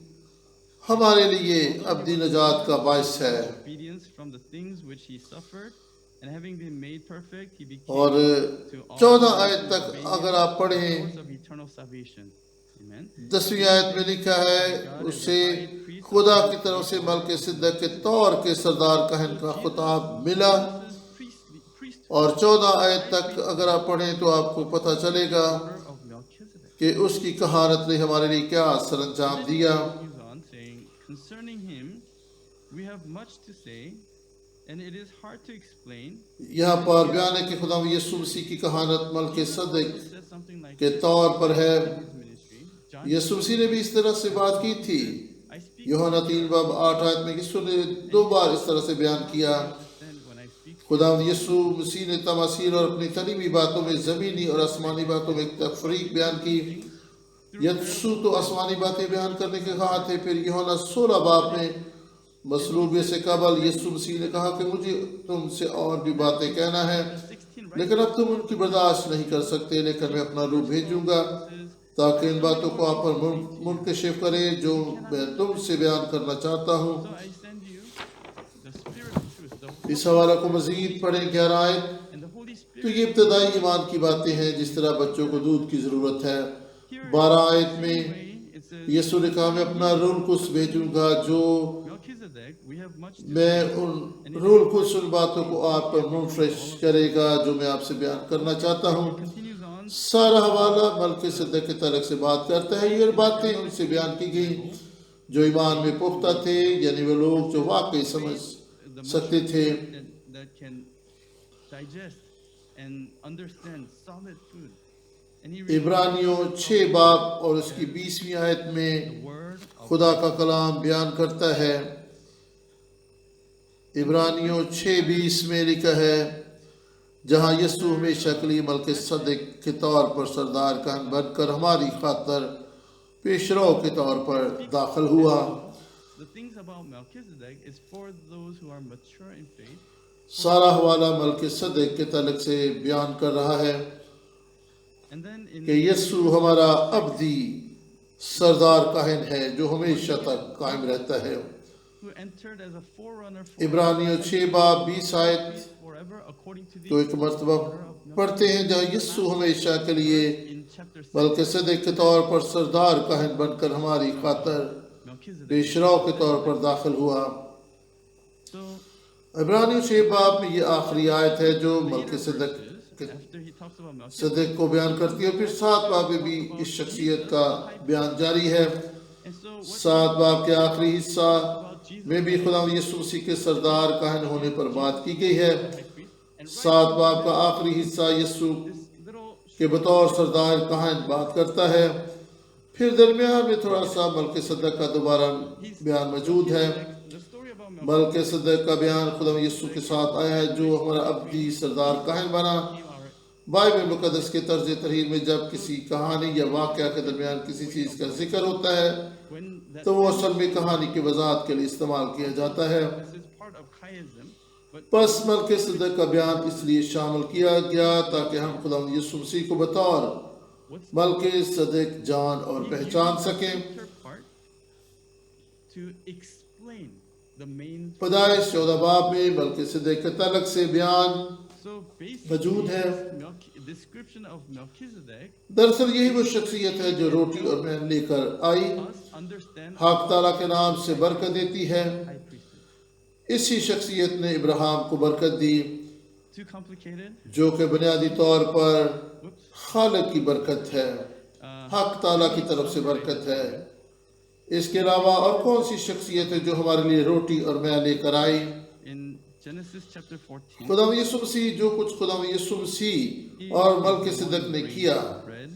ہمارے لیے ابدی نجات کا باعث ہے. obedience from the things which he suffered and having been made perfect he became اور to all 14 who آیت تک obey اگر him آپ پڑھیں the source of eternal salvation. Amen. 10ویں آیت میں لکھا ہے اسے خدا کی طرف سے ملک صدق کے طور کے سردار کہن کا خطاب ملا. Priest اور 14 آیت تک اگر آپ پڑھیں تو آپ کو پتہ چلے گا order of Melchizedek. کہ اس کی کہانت نے ہمارے لیے کیا سر انجام دیا. Continues on saying, concerning him, we have much to say, and it is hard to explain. یہاں پر بیان ہے کہ خدا یسوع مسیح کی کہانت ملک صدق He says something like کے طور پر ہے. his ministry. John, یسوع مسیح نے بھی اس طرح سے بات کی تھی. I speak یوحنا 3 باب 8 آیت میں یسوع نے 2 بار اس طرح سے بیان کیا. then when I speak خدا یسوع مسیح نے تماثیل اور اپنی تعلیمی باتوں میں زمینی اور آسمانی باتوں میں تفریق بیان کی. یسوع تو آسمانی باتیں بیان کرنے کے کہا تھے. پھر یوحنا 16 باب میں مصلوبیت سے قبل یسوع مسیح نے کہا کہ مجھے تم سے اور بھی باتیں کہنا ہے 16 right لیکن اب تم ان کی برداشت نہیں کر سکتے. لیکن میں اپنا روح بھیجوں گا تاکہ ان باتوں کو آپ پر منکشف کرے جو میں تم سے بیان کرنا چاہتا ہوں. so I send you the spirit of truth, the اس حوالہ کو مزید پڑھیں 11 آیت. and the Holy تو Spirit. یہ ابتدائی ایمان کی باتیں ہیں جس طرح بچوں کو دودھ کی ضرورت ہے. Here 12 آیت میں it says یسوع نے کہا میں اپنا روح القدس بھیجوں گا جو Melchizedek, we have much to میں ان روح القدس ان باتوں کو آپ پر منفرش کرے گا جو میں آپ سے بیان کرنا چاہتا ہوں. continues on. سارا حوالہ ملک صدق کے تعلق سے بات کرتا ہے. یہ باتیں ان سے بیان کی گئی جو ایمان میں پختہ تھے یعنی وہ لوگ جو واقعی سمجھ سکتے تھے. that can digest and understand solid food. And he reads عبرانیوں 6 باب اور اس کی 20ویں آیت میں the word of خدا کا کلام بیان کرتا ہے. عبرانیوں 6:20 میں لکھا ہے جہاں یسوع ہمیشہ کے لیے ملک صدق کے طور پر سردار کہن بن کر ہماری خاطر پیشرو کے طور پر داخل ہوا. The things about Melchizedek is for those who are mature in faith. سارا حوالہ ملک صدق کے تعلق سے بیان کر رہا ہے And then in کہ یسوع ہمارا ابدی سردار کاہن ہے جو ہمیشہ تک قائم رہتا ہے. who entered as a forerunner for عبرانیوں 6 باب 20 آیت forever according to کو the ایک مرتبہ پڑھتے ہیں جہاں یسوع ہمیشہ کے لیے in chapter 6 ملک صدق کے طور پر سردار کاہن بن کر ہماری خاطر Melchizedek. پیشرو کے طور پر داخل ہوا. So عبرانیوں 6 باب میں یہ آخری آیت ہے جو ملک صدق verses, after he talks about Melchizedek, صدق کو بیان کرتی ہے. پھر 7 باب میں بھی اس شخصیت کا بیان جاری ہے. and so what 7 باب کے آخری حصہ about Jesus میں بھی خدا یسوع مسیح کے سردار کاہن ہونے پر بات کی گئی ہے. high priest and 7 باب کا آخری حصہ یسوع this little کے بطور سردار کاہن بات کرتا ہے. پھر درمیان میں تھوڑا سا ملک صدق کا دوبارہ بیان موجود ہے. the story about ملک صدق کا بیان خدا یسوع کے ساتھ آیا ہے جو ہمارا ابدی سردار کاہن بنا. بائبل مقدس کے طرز تحریر میں جب کسی کہانی یا واقعہ کے درمیان کسی چیز کا ذکر ہوتا ہے when that تو وہ اصل میں کہانی کی وضاحت کے لیے استعمال کیا جاتا ہے. this is part of chiasm, but پس ملک صدق کا بیان اس لیے شامل کیا گیا تاکہ ہم خدا یسوع مسیح کو بطور what's ملک صدق جان اور پہچان سکیں. the part to explain the main پیدائش 14 باب میں ملک صدق کے تعلق سے بیان so basically موجود ہے. description of Melchizedek دراصل یہی وہ شخصیت ہے جو روٹی اور مین لے کر آئی. us understand حق تعالیٰ کے نام سے برکت دیتی ہے. high priesthood. اسی شخصیت نے ابراہیم کو برکت دی Too complicated? جو کہ بنیادی طور پر Whoops. خالق کی برکت ہے, حق تعالیٰ کی طرف سے برکت ہے. اس کے علاوہ اور کون سی شخصیت ہے جو ہمارے لیے روٹی اور مین لے کر آئی؟ In Genesis chapter 14, خدا یسوع مسیح جو کچھ خدا یسوع مسیح اور ملک صدق نے کیا bread,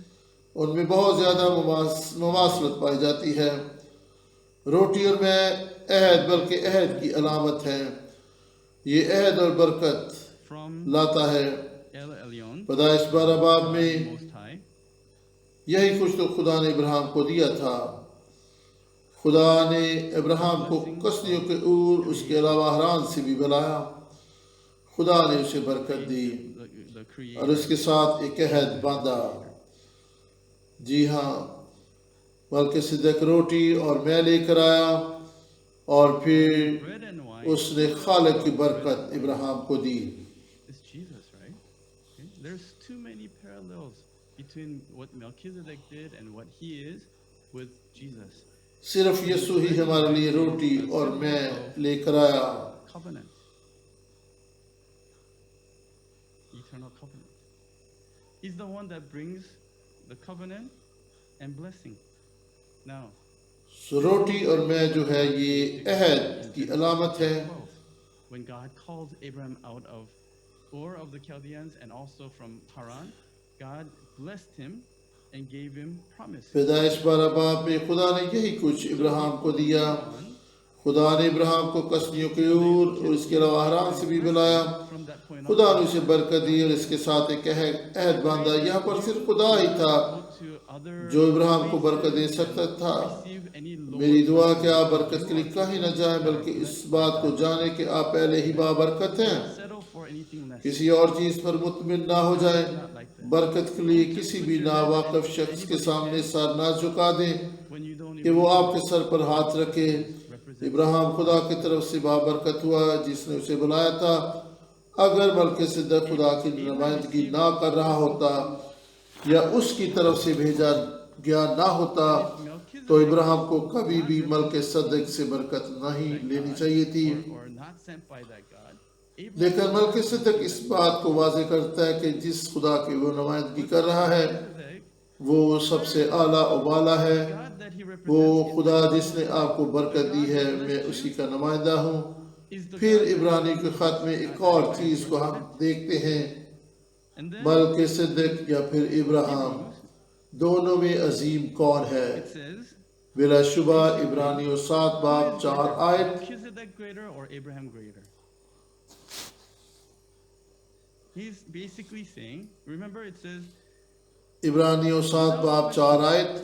ان میں بہت زیادہ مماثلت پائی جاتی ہے. روٹی اور میں عہد بلکہ عہد کی علامت ہے. یہ عہد اور برکت from لاتا ہے. El Elyon, پیدائش 12 باب میں Most High, یہی کچھ تو خدا نے ابراہیم کو دیا تھا. خدا نے ابراہیم کو کسنیوں کے اور اس کے علاوہ حران سے بھی بلایا. خدا نے اسے برکت دی the creator. اور اس کے ساتھ ایک عہد باندھا. جی ہاں, بلکہ صدق روٹی اور میں لے کر آیا اور پھر Bread and wine اس نے خالق کی برکت ابراہیم کو دی. is Jesus, right? Okay. There's too many parallels between what Melchizedek did and what he is with Jesus. صرف یسوع ہی ہمارے لیے روٹی اور میں لے کر آیا. Covenant. Eternal covenant. He's the one that brings the covenant and blessing. Now, سو روٹی اور میں جو ہے یہ عہد کی علامت ہے. 12, when God called Abraham out of Ur of the Chaldeans and also from Haran, God blessed him and gave him promises. پیدائش 12 باب میں خدا نے یہی کچھ ابراہیم کو دیا. خدا نے ابراہیم کو کسنیوں کے اور اس کے علاوہ حران سے بھی بلایا. From that point on, خدا نے اسے برکت دی اور اس کے ساتھ ایک عہد باندھا. یہاں پر صرف خدا ہی تھا to other جو ابراہیم کو برکت دے سکتا تھا. receive any میری دعا کہ آپ برکت کے لیے کہیں نہ جائیں بلکہ اس بات کو جانیں کہ آپ پہلے ہی بابرکت ہیں. settle for anything less. کسی اور چیز پر مطمئن نہ ہو جائیں. Not like that. برکت کے لیے کسی بھی ناواقف شخص کے سامنے سر نہ جھکا دیں When you don't کہ even وہ آپ کے سر پر ہاتھ رکھے. represent ابراہیم خدا کی طرف سے بابرکت ہوا جس نے اسے بلایا تھا. اگر ملک صدق خدا کی نمائندگی نہ کر رہا ہوتا یا اس کی طرف سے بھیجا گیا نہ ہوتا تو ابراہیم کو کبھی بھی ملک صدق سے برکت نہیں لینی چاہیے تھی. or not sent by that God. Abraham لیکن ملک صدق اس بات کو واضح کرتا ہے کہ جس خدا کی وہ نمائندگی کر رہا ہے وہ سب سے اعلیٰ و بالا ہے. God that he وہ represents خدا جس نے آپ کو برکت دی ہے میں اسی کا نمائندہ ہوں. is the پھر God عبرانی کے خط میں ایک اور چیز کو ہم دیکھتے ہیں. and then ملک صدق یا پھر ابراہیم دونوں میں عظیم کون ہے؟ it says بلا شبہ عبرانیوں 7 باب 4 آیت. Melchizedek greater or Abraham greater? He's basically saying, remember it says عبرانیوں 7 باب 4 آیت.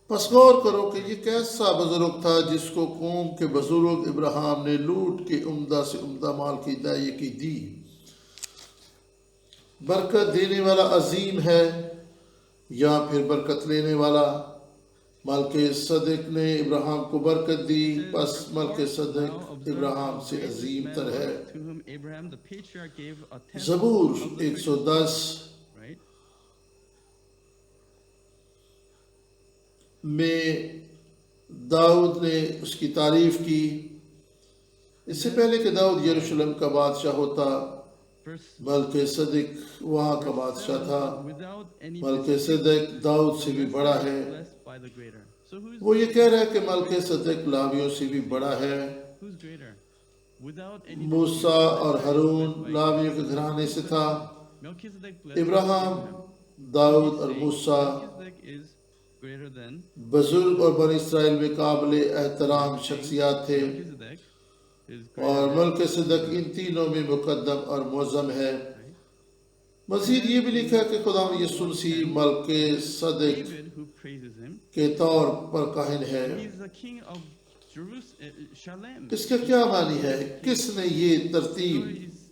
پس غور کرو کہ یہ کیسا بزرگ تھا جس کو قوم کے بزرگ ابراہیم نے لوٹ کے عمدہ سے عمدہ مال کی ہدایت کی دی۔ برکت دینے والا عظیم ہے یا پھر برکت لینے والا؟ ملک صدق نے ابراہیم کو برکت دی، پس ملک صدق ابراہیم سے عظیم تر ہے۔ To whom Abraham the patriarch gave a tenth زبور of the 110 right? میں داؤد نے اس کی تعریف کی۔ اس سے پہلے کہ داؤد یروشلم کا بادشاہ ہوتا، Verse ملک صدق وہاں کا بادشاہ تھا۔ without any ملک صدق داؤد سے بھی بڑا ہے۔ blessed by the greater. So وہ یہ کہہ رہا ہے کہ ملک صدق لاویوں سے بھی بڑا ہے۔ who's greater? Without any موسیٰ اور ہارون لاویوں کے گھرانے سے تھا۔ Melchizedek blessed ابراہیم، Abraham. داؤد اور موسیٰ Melchizedek is greater than بزرگ اور بنی اسرائیل میں قابل احترام شخصیات تھے، Melchizedek is اور greater ملک صدق ان تینوں میں مقدم اور معظم ہے۔ مزید یہ بھی لکھا کہ خدا یسوع مسیح ملک صدق David who praises him. کے طور پر کاہن ہے۔ He's the king of Jerusalem. اس کا کیا معنی ہے؟ کس نے یہ ترتیب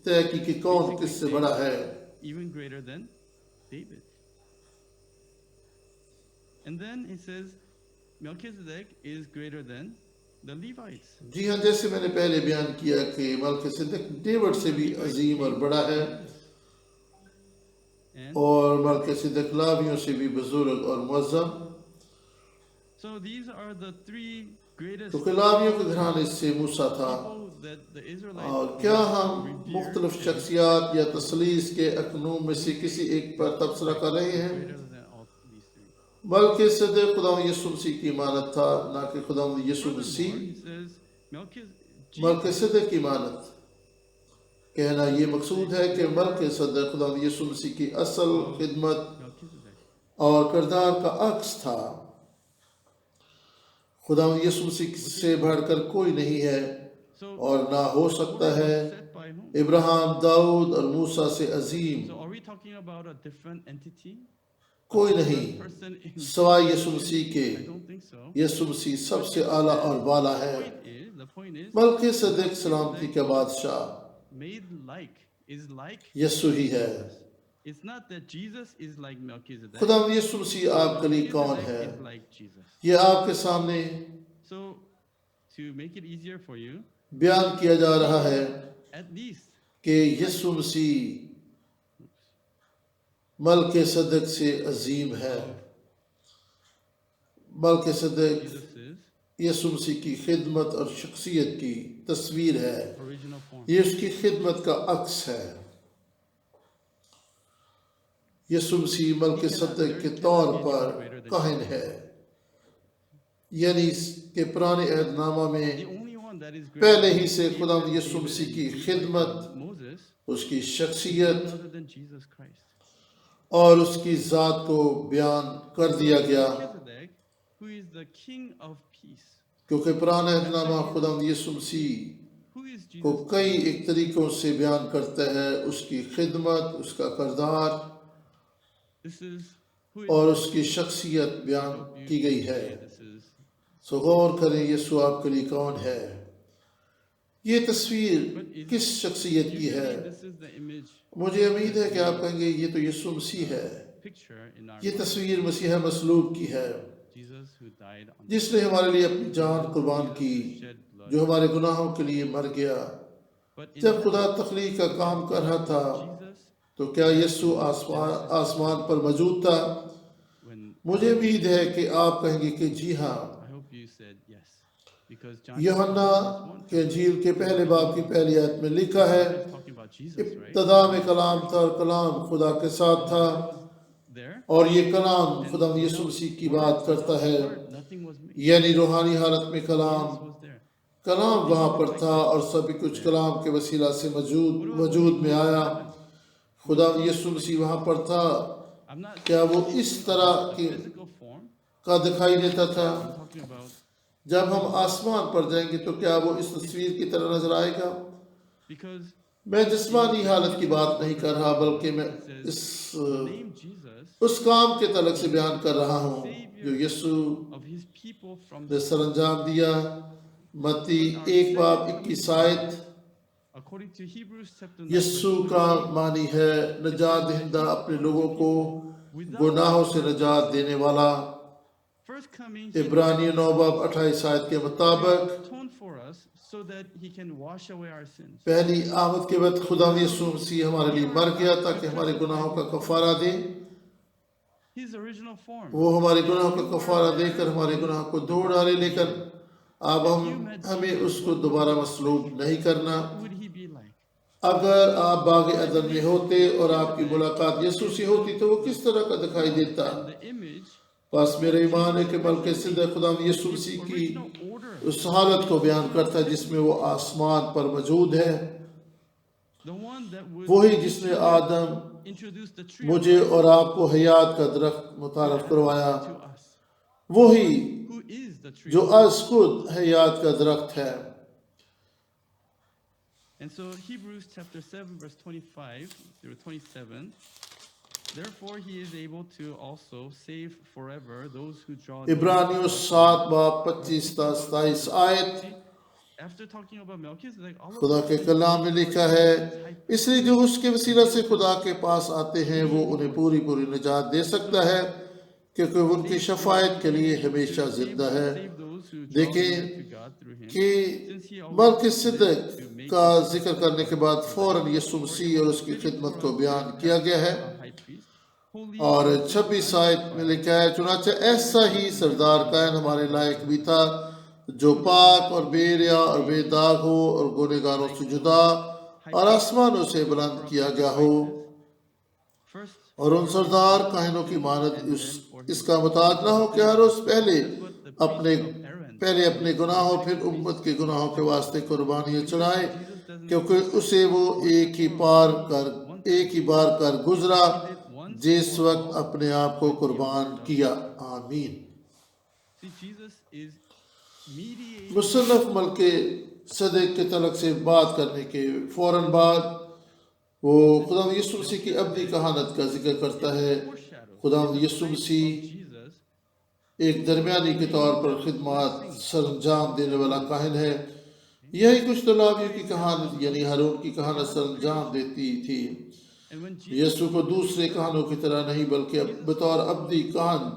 طے کی کہ کون کس سے بڑا ہے؟ Even greater than David. And then it says Melchizedek is greater than the Levites. جی ہاں، جیسے میں نے پہلے بیان کیا کہ ملک صدق ڈیوڈ سے بھی عظیم اور بڑا ہے، And اور ملک صدق لاویوں سے بھی بزرگ اور معظم۔ so these are the three greatest تو لاویوں کے گھرانے سے موسیٰ تھا۔ people that the Israelites اور کیا ہم revered مختلف شخصیات یا تثلیث کے اکنوم میں سے کسی ایک پر تبصرہ کر رہے ہیں؟ greater than all these three. بلکہ صدق خدا یسوع مسیح کی امانت تھا، نہ کہ خدا یسوع مسیح۔ Furthermore, he says ملک صدق کی امانت کہنا یہ مقصود ہے کہ ملک صدق خدا یسوع مسیح کی اصل خدمت Melchizedek. اور کردار کا عکس تھا۔ خدا یسوع مسیح سے بڑھ کر کوئی نہیں ہے So اور نہ ہو سکتا ہے۔ set by whom? ابراہیم، داؤد اور موسیٰ سے عظیم So are we talking about a different entity? کوئی نہیں Person in سوائے یسوع مسیح کے۔ I don't think so. یسوع مسیح سب سے اعلیٰ اور بالا ہے۔ The point is ملک صدق سلامتی کا بادشاہ made like is like. یسوع ہی ہے۔ It's not that Jesus is like Melchizedek. خدا یسوع مسیح آپ کے لیے کون ہے؟ Melchizedek is like Jesus. یہ آپ کے سامنے So to make it easier for you, بیان کیا جا رہا ہے at least کہ یسوع مسیح ملک صدق سے عظیم ہے۔ ملک صدق Jesus is یسوع مسیح کی خدمت اور شخصیت کی تصویر ہے، original form. یہ اس کی خدمت کا عکس ہے۔ یسوع مسیح ملک صدق کے طور پر کاہن ہے، یعنی کہ پرانے عہد نامہ میں The only one that is پہلے greater ہی سے خدا یسوع مسیح کی خدمت، than Moses, اس کی شخصیت other than Jesus Christ. اور اس کی ذات کو بیان کر دیا گیا، Melchizedek, who is the king of peace, کیونکہ پرانا عہد نامہ خدا یسوع مسیح who is کو Jesus, کئی ایک طریقوں سے بیان کرتا ہے، اس کی خدمت، اس کا کردار this is who is اور اس کی شخصیت بیان کی گئی ہے۔ this is سو غور کریں یسوع آپ کے لیے کون ہے۔ یہ تصویر کس شخصیت کی ہے؟ this is the image مجھے امید ہے کہ آپ کہیں گے یہ تو یسوع مسیح ہے، picture in our یہ تصویر مسیح مصلوب کی ہے، Jesus who died on جس نے ہمارے لیے اپنی جان قربان کی، shed blood. جو ہمارے گناہوں کے لیے مر گیا۔ But in جب خدا تخلیق کا کام کر رہا تھا Jesus, تو کیا یسوع آسمان پر موجود تھا؟ when مجھے امید ہے کہ آپ کہیں گے کہ جی ہاں۔ I hope you said yes, because John یوحنا کے انجیل کے پہلے باب کی پہلی آیت میں لکھا ہے، is talking about Jesus, right? ابتدا میں کلام تھا اور کلام خدا کے ساتھ تھا، There, اور یہ کلام خدا یسوع مسیح کی بات کرتا ہے، nothing was made. یعنی روحانی حالت میں کلام Was there? کلام وہاں پر تھا اور سبھی کچھ کلام کے وسیلہ سے وجود میں آیا۔ خدا یسوع مسیح وہاں پر تھا، I'm not کیا وہ اس طرح کی physical form. کا دکھائی دیتا تھا؟ I'm talking about جب ہم آسمان پر جائیں گے تو کیا وہ اس تصویر کی طرح نظر آئے گا؟ because میں جسمانی حالت کی بات نہیں کر رہا بلکہ میں اس The name Jesus اس کام کے تعلق سے بیان کر رہا ہوں جو یسوع of his people from نے سر انجام دیا. متی 1:21 آیت. according to Hebrews chapter 9 یسوع کا معنی ہے نجات دہندہ، اپنے لوگوں کو گناہوں سے نجات دینے والا. first coming عبرانی 9:28 آیت کے مطابق atoned for us so that he can wash away our sins. پہلی آمد کے بعد خدا یسوع مسیح ہمارے لیے مر گیا تاکہ ہمارے گناہوں کا کفارہ دے. His original form. وہ ہمارے گناہوں کا کفارہ دے کر ہمارے گناہوں کو دھو ڈالے، لیکن اب ہمیں اس کو دوبارہ مصلوب نہیں کرنا. What would he be like? اگر آپ باغ عدن میں ہوتے اور آپ کی ملاقات یسوع سے ہوتی تو وہ کس طرح کا دکھائی دیتا؟ The image, بس میرا ایمان ہے کہ ملک زندہ خدا یسوع مسیح کی original order, اس حالت کو بیان کرتا ہے جس میں وہ آسمان پر موجود ہے. the one that would وہی جس نے آدم، introduce the tree مجھے اور آپ کو حیات کا درخت متعارف کروایا، to us. وہی Who is the tree? جو از خود حیات کا درخت ہے. And so Hebrews chapter 7 verse 25 through 27, therefore he is able to also save forever those who draw near. عبرانیوں 7:25-27 آیت. After talking about Melchizedek, all of خدا کے کلام میں لکھا ہے اس لیے جو اس کے وسیلہ سے خدا کے پاس آتے ہیں وہ انہیں پوری پوری نجات دے سکتا ہے کیونکہ وہ ان کی شفاعت کے لیے ہمیشہ زندہ ہے. save those who draw دیکھیں near to God through him, کہ since he always ملک صدق کا ذکر کرنے کے بعد فوراً یسوع مسیح اور اس کی خدمت کو بیان کیا گیا ہے. a high priest, holy اور 26 آیت میں لکھا ہے چنانچہ ایسا ہی سردار کائن ہمارے لائق بھی تھا جو پاک اور بے ریا اور بے داغ ہو اور گنہگاروں سے جدا اور آسمانوں سے بلند کیا گیا ہو. first اور ان سردار کائنوں کی مانند اس کا محتاج نہ ہو کہ ہر روز پہلے اپنے گناہوں پھر امت کے گناہوں کے واسطے قربانیاں چڑھائے کیونکہ اسے وہ ایک ہی بار کر گزرا جس وقت اپنے آپ کو قربان کیا. آمین. see Jesus is mediating مصنف ملک صدق کے تعلق سے بات کرنے کے فوراً بعد وہ خدا یسوع مسیح کی ابدی کہانت کا ذکر کرتا ہے. خدا یسوع مسیح Jesus ایک درمیانی کے طور پر خدمات سر انجام دینے والا کاہن ہے. یہی کچھ تو لاویوں کی کہانت یعنی ہارون کی کہانت سر انجام دیتی تھی. and when Jesus یسوع کو دوسرے کہانوں کی طرح نہیں بلکہ بطور ابدی کاہن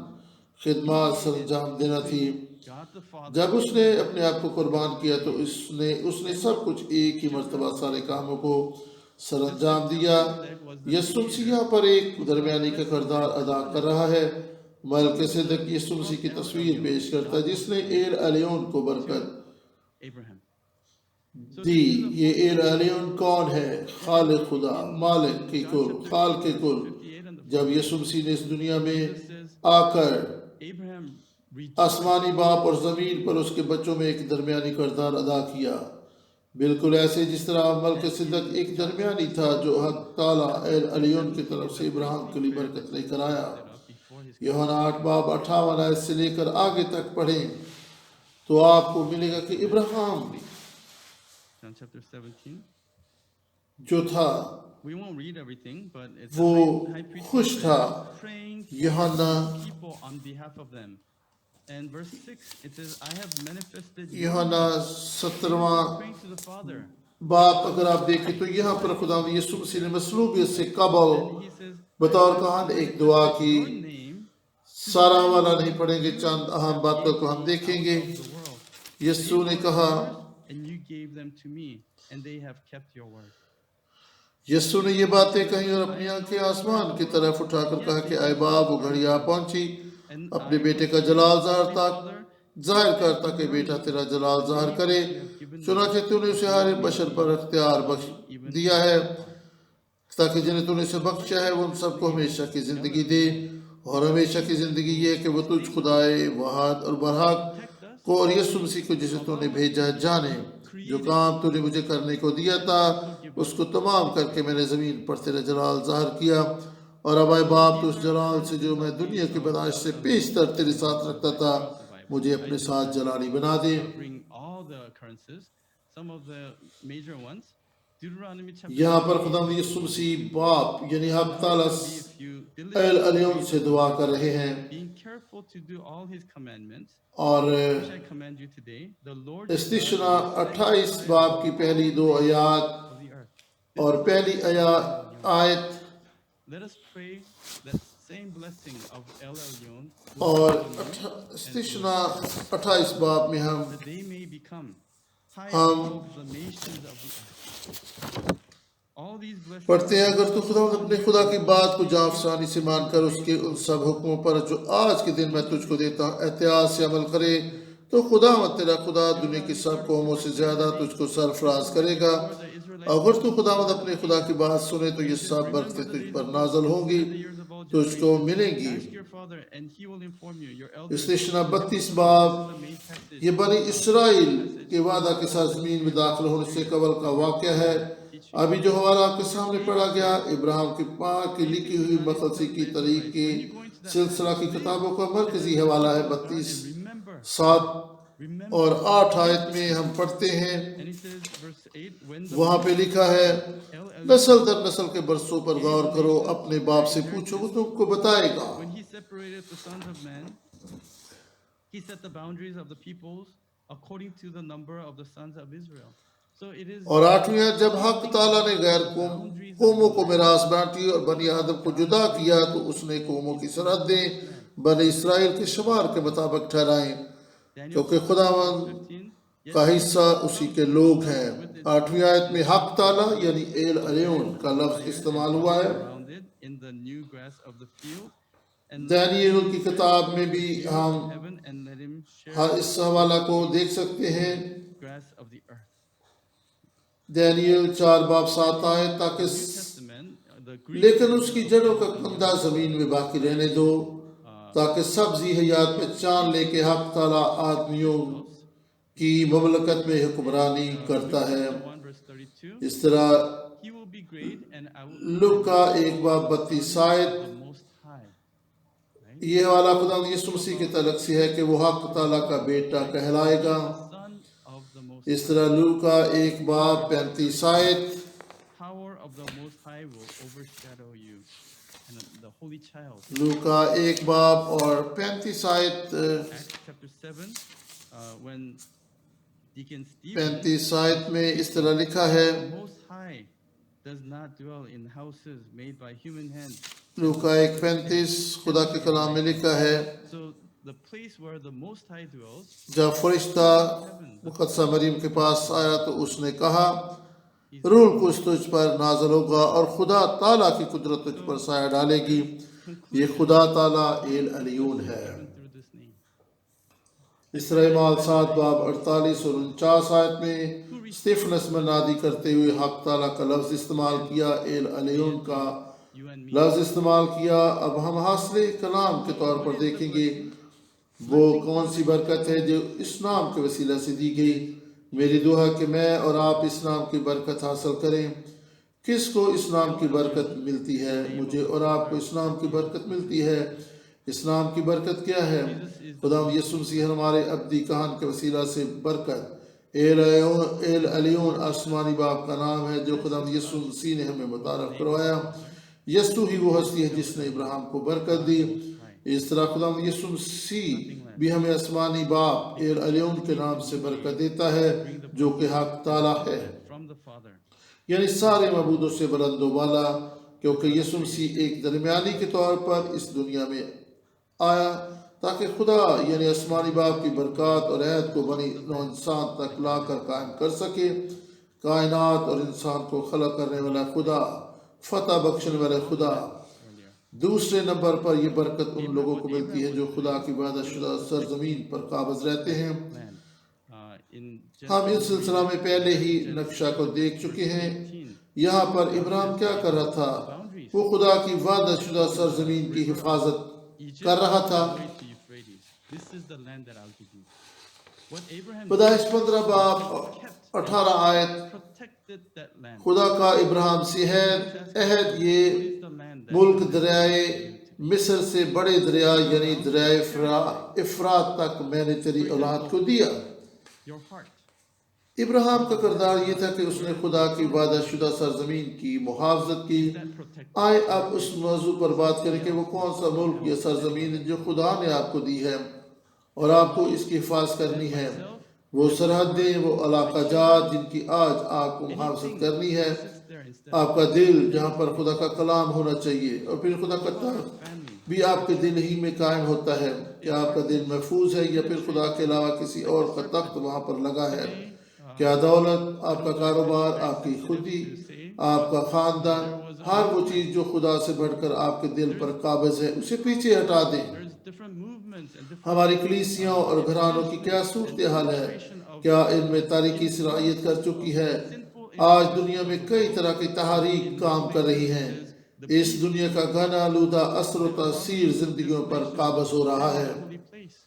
خدمات سر انجام دینا تھی. God the Father جب اس نے اپنے آپ کو قربان کیا تو اس نے سب کچھ ایک ہی مرتبہ سارے کاموں کو سر انجام دیا. یسوع مسیح یہاں پر ایک درمیانی کا کردار ادا کر رہا ہے. ملک صدق یسوع مسیح کی تصویر پیش کرتا ہے جس نے ایل علیون کو برکت Abraham. دی. یہ ایل علیون کون ہے؟ خالق خدا، مالک کے کل، خالق کے کل. 58 and the جب یسوع مسیح نے اس دنیا میں آ کر Abraham آسمانی باپ اور زمین پر اس کے بچوں میں ایک درمیانی کردار ادا کیا، بالکل ایسے جس طرح ملک صدق ایک درمیانی تھا جو حق تعالیٰ ایل علیون کی طرف سے ابراہیم کے لیے برکت لے کر آیا. before his یوحنا 8:58 آیت سے لے کر آگے تک پڑھیں تو آپ کو ملے گا کہ ابراہیم John chapter 17. جو تھا We won't read everything, but it's وہ the high priest خوش تھا. praying Yuhanna for people on behalf of them. And verse 6, it says, I have manifested you Yuhanna 17واں praying to the Father. باپ اگر آپ دیکھیں تو یہاں پر خدا یسوع مسیح نے مصلوبیت سے قبل He says, بطور کہان ایک دعا کی. your name سارا والا نہیں پڑھیں گے، چند اہم باتوں کو ہم دیکھیں گے. the world. یسوع نے کہا، And you gave them to me, and they have kept your word. یسوع نے یہ باتیں کہیں اور اپنی آنکھیں آسمان کی طرف اٹھا کر کہا کہ اے باپ، وہ گھڑی آ پہنچی، اپنے بیٹے کا جلال ظاہر کر تاکہ بیٹا تیرا جلال ظاہر کرے. چنانچہ تو نے اسے ہر بشر پر اختیار بخش دیا ہے تاکہ جنہیں تو نے اسے بخشا ہے وہ ان سب کو ہمیشہ کی زندگی دے. اور ہمیشہ کی زندگی یہ ہے کہ وہ تجھ خدائے واحد اور برحق کو اور یسوع مسیح کو جسے تو نے بھیجا ہے جانے. جو کام تو نے مجھے کرنے کو دیا تھا اس کو تمام کر کے میں نے زمین پر تیرا جلال ظاہر کیا. اور اب اے باپ تو اس جلال سے جو میں دنیا کی پیدائش سے پیشتر تیرے ساتھ رکھتا تھا مجھے اپنے ساتھ جلالی بنا دے. Bring all the occurrences, some of the major ones. Deuteronomy chapter یہاں پر خدا یسوع مسیح باپ یعنی حق تعالیٰ if you اے العلیون سے دعا کر رہے ہیں being careful to do all his commandments اور which I command you today, the Lord your God استثنا will 28 باب کی پہلی 2 آیات of the earth. اور پہلی آیت Let us pray that same blessing of El Elyon اور استثنا 28 باب میں ہم that they may become high ہم above the nations of the earth. All these blessings پڑھتے ہیں اگر تو خدا اپنے خدا کی بات کو جاں افسانی سے مان کر اس کے ان سب حکموں پر جو آج کے دن میں تجھ کو دیتا ہوں احتیاط سے عمل کرے تو خدا تیرا خدا دنیا کی سب قوموں سے زیادہ تجھ کو سرفراز کرے گا. اگر تو خدا اپنے خدا کی بات سنے تو یہ سب برکتیں تجھ پر نازل ہوں گی تجھ کو ملیں گی. استثنا 32 باب یہ بنی اسرائیل کے وعدہ کے ساتھ زمین میں داخل ہونے سے قبل کا واقعہ ہے. ابھی جو حوالہ آپ کے سامنے پڑھا گیا ابراہیم کے پاک کی لکھی ہوئی مقدسی کی طریق کے سلسلہ کی کتابوں کا مرکزی حوالہ ہے. 32 7 اور 8 آیت میں ہم پڑھتے ہیں وہاں پہ لکھا ہے نسل در نسل کے برسوں پر غور کرو اپنے باپ سے پوچھو وہ تم کو بتائے گا. When he separated the sons of men, he set the boundaries of the peoples according to the number of the sons of Israel. So it is اور 8ویں جب حق تعالیٰ نے غیر قوموں کو میراث بانٹی اور بنی آدم کو جدا کیا تو اس نے قوموں کی سرحدیں بنی اسرائیل کے شمار کے مطابق ٹھہرائیں کیونکہ خداوند کا حصہ اسی کے لوگ ہیں. 8ویں آیت میں حق تعالیٰ یعنی ایل الیون کا لفظ استعمال ہوا ہے. surrounded in the new grass of the field and دانیل کی کتاب میں بھی ہم heaven and let him share اس حوالہ کو دیکھ سکتے ہیں. grass of the earth. دانیل 4 باب 7 آیت تاکہ Testament, the Greek لیکن اس کی جڑوں کا کندہ زمین میں باقی رہنے دو تاکہ سبزی حیات پہچان لے کے حق تعالیٰ آدمیوں کی مملکت میں حکمرانی کرتا ہے. 1 verse 32, اس طرح he will be great and I will لوکا 1 باب 32 آیت the most high. یہ حوالہ خدا یسوع مسیح کے تعلق سے ہے کہ وہ حق تعالیٰ کا بیٹا کہلائے گا. Son of the most اس طرح لوکا 1 باب 35 آیت power of the most high will overshadow you. And the holy child. لوکا 1 باب اور 35 آیت Acts chapter 7, when Deacon Stephen 35 آیت میں اس طرح لکھا ہے the most high does not dwell in houses made by human hands. لوکا 1:35 خدا کے کلام میں لکھا ہے So the place where the most high dwells, جب فرشتہ مقدسہ مریم کے پاس آیا تو اس نے کہا روح القدس تجھ پر نازل ہوگا اور خدا تعالیٰ کی قدرت تجھ پر سایہ ڈالے گی. یہ خدا تعالیٰ ایل الیون ہے. through this name. اس طرح اعمال 7 باب 48 اور 49 آیت میں استفنس میں نادی کرتے ہوئے حق تعالیٰ کا لفظ استعمال کیا ایل الیون کا You and me. لفظ استعمال کیا. اب ہم حاصل کلام کے طور پر دیکھیں گے وہ کون سی برکت ہے جو اس نام کے وسیلہ سے دی گئی. میری دعا کہ میں اور آپ اس نام کی برکت حاصل کریں. کس کو اس نام کی برکت ملتی ہے؟ مجھے اور آپ کو اس نام کی برکت ملتی ہے. اس نام کی برکت کیا ہے؟ خدا یسوع مسیح ہمارے ابدی کہان کے وسیلہ سے برکت ایل الیون آسمانی باپ کا نام ہے جو خدا یسوع مسیح نے ہمیں متعارف کروایا. یسوع ہی وہ ہستی ہے جس نے ابراہیم کو برکت دی. اس طرح خدا یسوع مسیح بھی ہمیں آسمانی باپ ایل الیون کے نام سے برکت دیتا ہے جو کہ حق تعالیٰ ہے From the Father. یعنی سارے معبودوں سے بلند و بالا کیونکہ یسوع مسیح ایک درمیانی کے طور پر اس دنیا میں آیا تاکہ خدا یعنی آسمانی باپ کی برکات اور عہد کو بنی نوع انسان تک لا کر قائم کر سکے. کائنات اور انسان کو خلق کرنے والا خدا فتح بخشنے والا خدا. دوسرے نمبر پر یہ برکت ان لوگوں کو ملتی ہے جو خدا کی وعدہ شدہ سرزمین پر قابض رہتے ہیں. In ہم اس سلسلہ میں پہلے ہی نقشہ کو دیکھ چکے ہیں. یہاں پر ابراہیم کیا کر رہا تھا؟ وہ خدا کی وعدہ شدہ سرزمین کی حفاظت کر رہا تھا. This is the land that I'll give you. What Abraham پیدائش 15 باب 18 آیت protected that land. خدا کا ابراہیم سے عہد یہ It's the land that ملک دریائے مصر سے بڑے دریا یعنی دریائے افرات تک میں نے تیری اولاد کو دیا. your heart. ابراہیم کا کردار یہ تھا کہ اس نے خدا کی وعدہ شدہ سرزمین کی محافظت کی. that protected. آئے اب اس موضوع پر بات کریں کہ وہ کون سا ملک یا سرزمین ہے جو خدا نے آپ کو دی ہے اور آپ کو اس کی حفاظت کرنی ہے. وہ سرحدیں، وہ علاقہ جات جن کی آج آپ کو محافظت کرنی ہے. There instead آپ کا دل جہاں پر خدا کا کلام ہونا چاہیے، اور پھر خدا کا تخت family. بھی آپ کے دل ہی میں قائم ہوتا ہے. کیا آپ کا دل محفوظ ہے یا پھر خدا کے علاوہ کسی اور کا تخت وہاں پر لگا ہے؟ کیا دولت، آپ کا کاروبار، آپ کی خودی، آپ کا خاندان، ہر وہ چیز جو خدا سے بڑھ کر آپ کے دل پر قابض ہے، اسے پیچھے ہٹا دیں. There's different movements and different ہماری کلیسیوں اور گھرانوں کی کیا صورتحال ہے؟ کیا ان میں تاریکی صلاحیت کر چکی ہے؟ آج دنیا میں کئی طرح کی تحریک کام کر رہی ہیں. اس دنیا کا گھن آلودہ اثر و تاثیر زندگیوں پر قابض ہو رہا ہے. holy place.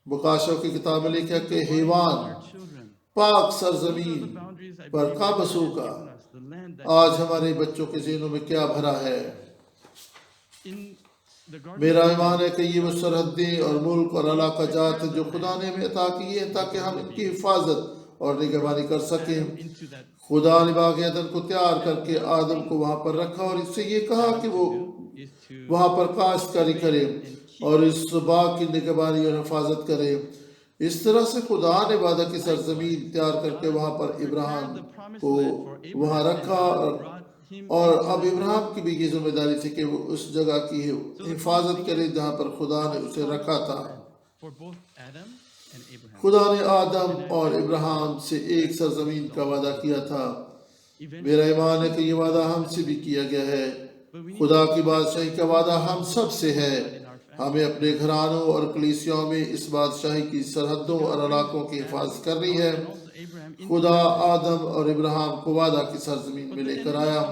بکاشوں کی کتاب میں لکھا کہ حیوان Children. پاک سرزمین Boundaries I پر believe قابض God has ہوگا. given us, the land that آج ہمارے بچوں کے ذہنوں میں کیا بھرا ہے؟ in the garden میرا ایمان ہے کہ یہ وہ سرحدیں اور ملک اور علاقہ جات ہیں جو خدا نے ہمیں عطا کی ہیں تاکہ ہم ان کی حفاظت اور نگہبانی کر سکیں. into that خدا نے باغ عدن کو تیار کر کے آدم کو وہاں پر رکھا اور اس سے یہ کہا کہ وہ is to وہاں پر کاشتکاری کرے اور اس باغ کی نگہبانی اور حفاظت کرے. اس طرح سے خدا نے وعدہ کی سرزمین تیار کر کے وہاں پر ابراہیم کو وہاں رکھا اور اب ابراہیم کی بھی یہ ذمہ داری تھی کہ وہ اس جگہ کی حفاظت کرے جہاں پر خدا نے اسے رکھا تھا. for both Adam and Abraham. خدا نے آدم اور ابراہیم سے ایک سرزمین کا وعدہ کیا تھا. میرا ایمان ہے کہ یہ وعدہ ہم سے بھی کیا گیا ہے. خدا کی بادشاہی کا وعدہ ہم سب سے ہے. ہمیں اپنے گھرانوں اور کلیسیوں میں اس بادشاہی کی سرحدوں اور علاقوں کی حفاظت کرنی ہے. Also Abraham in خدا آدم اور ابراہیم کو وعدہ کی سرزمین میں لے کر آیا.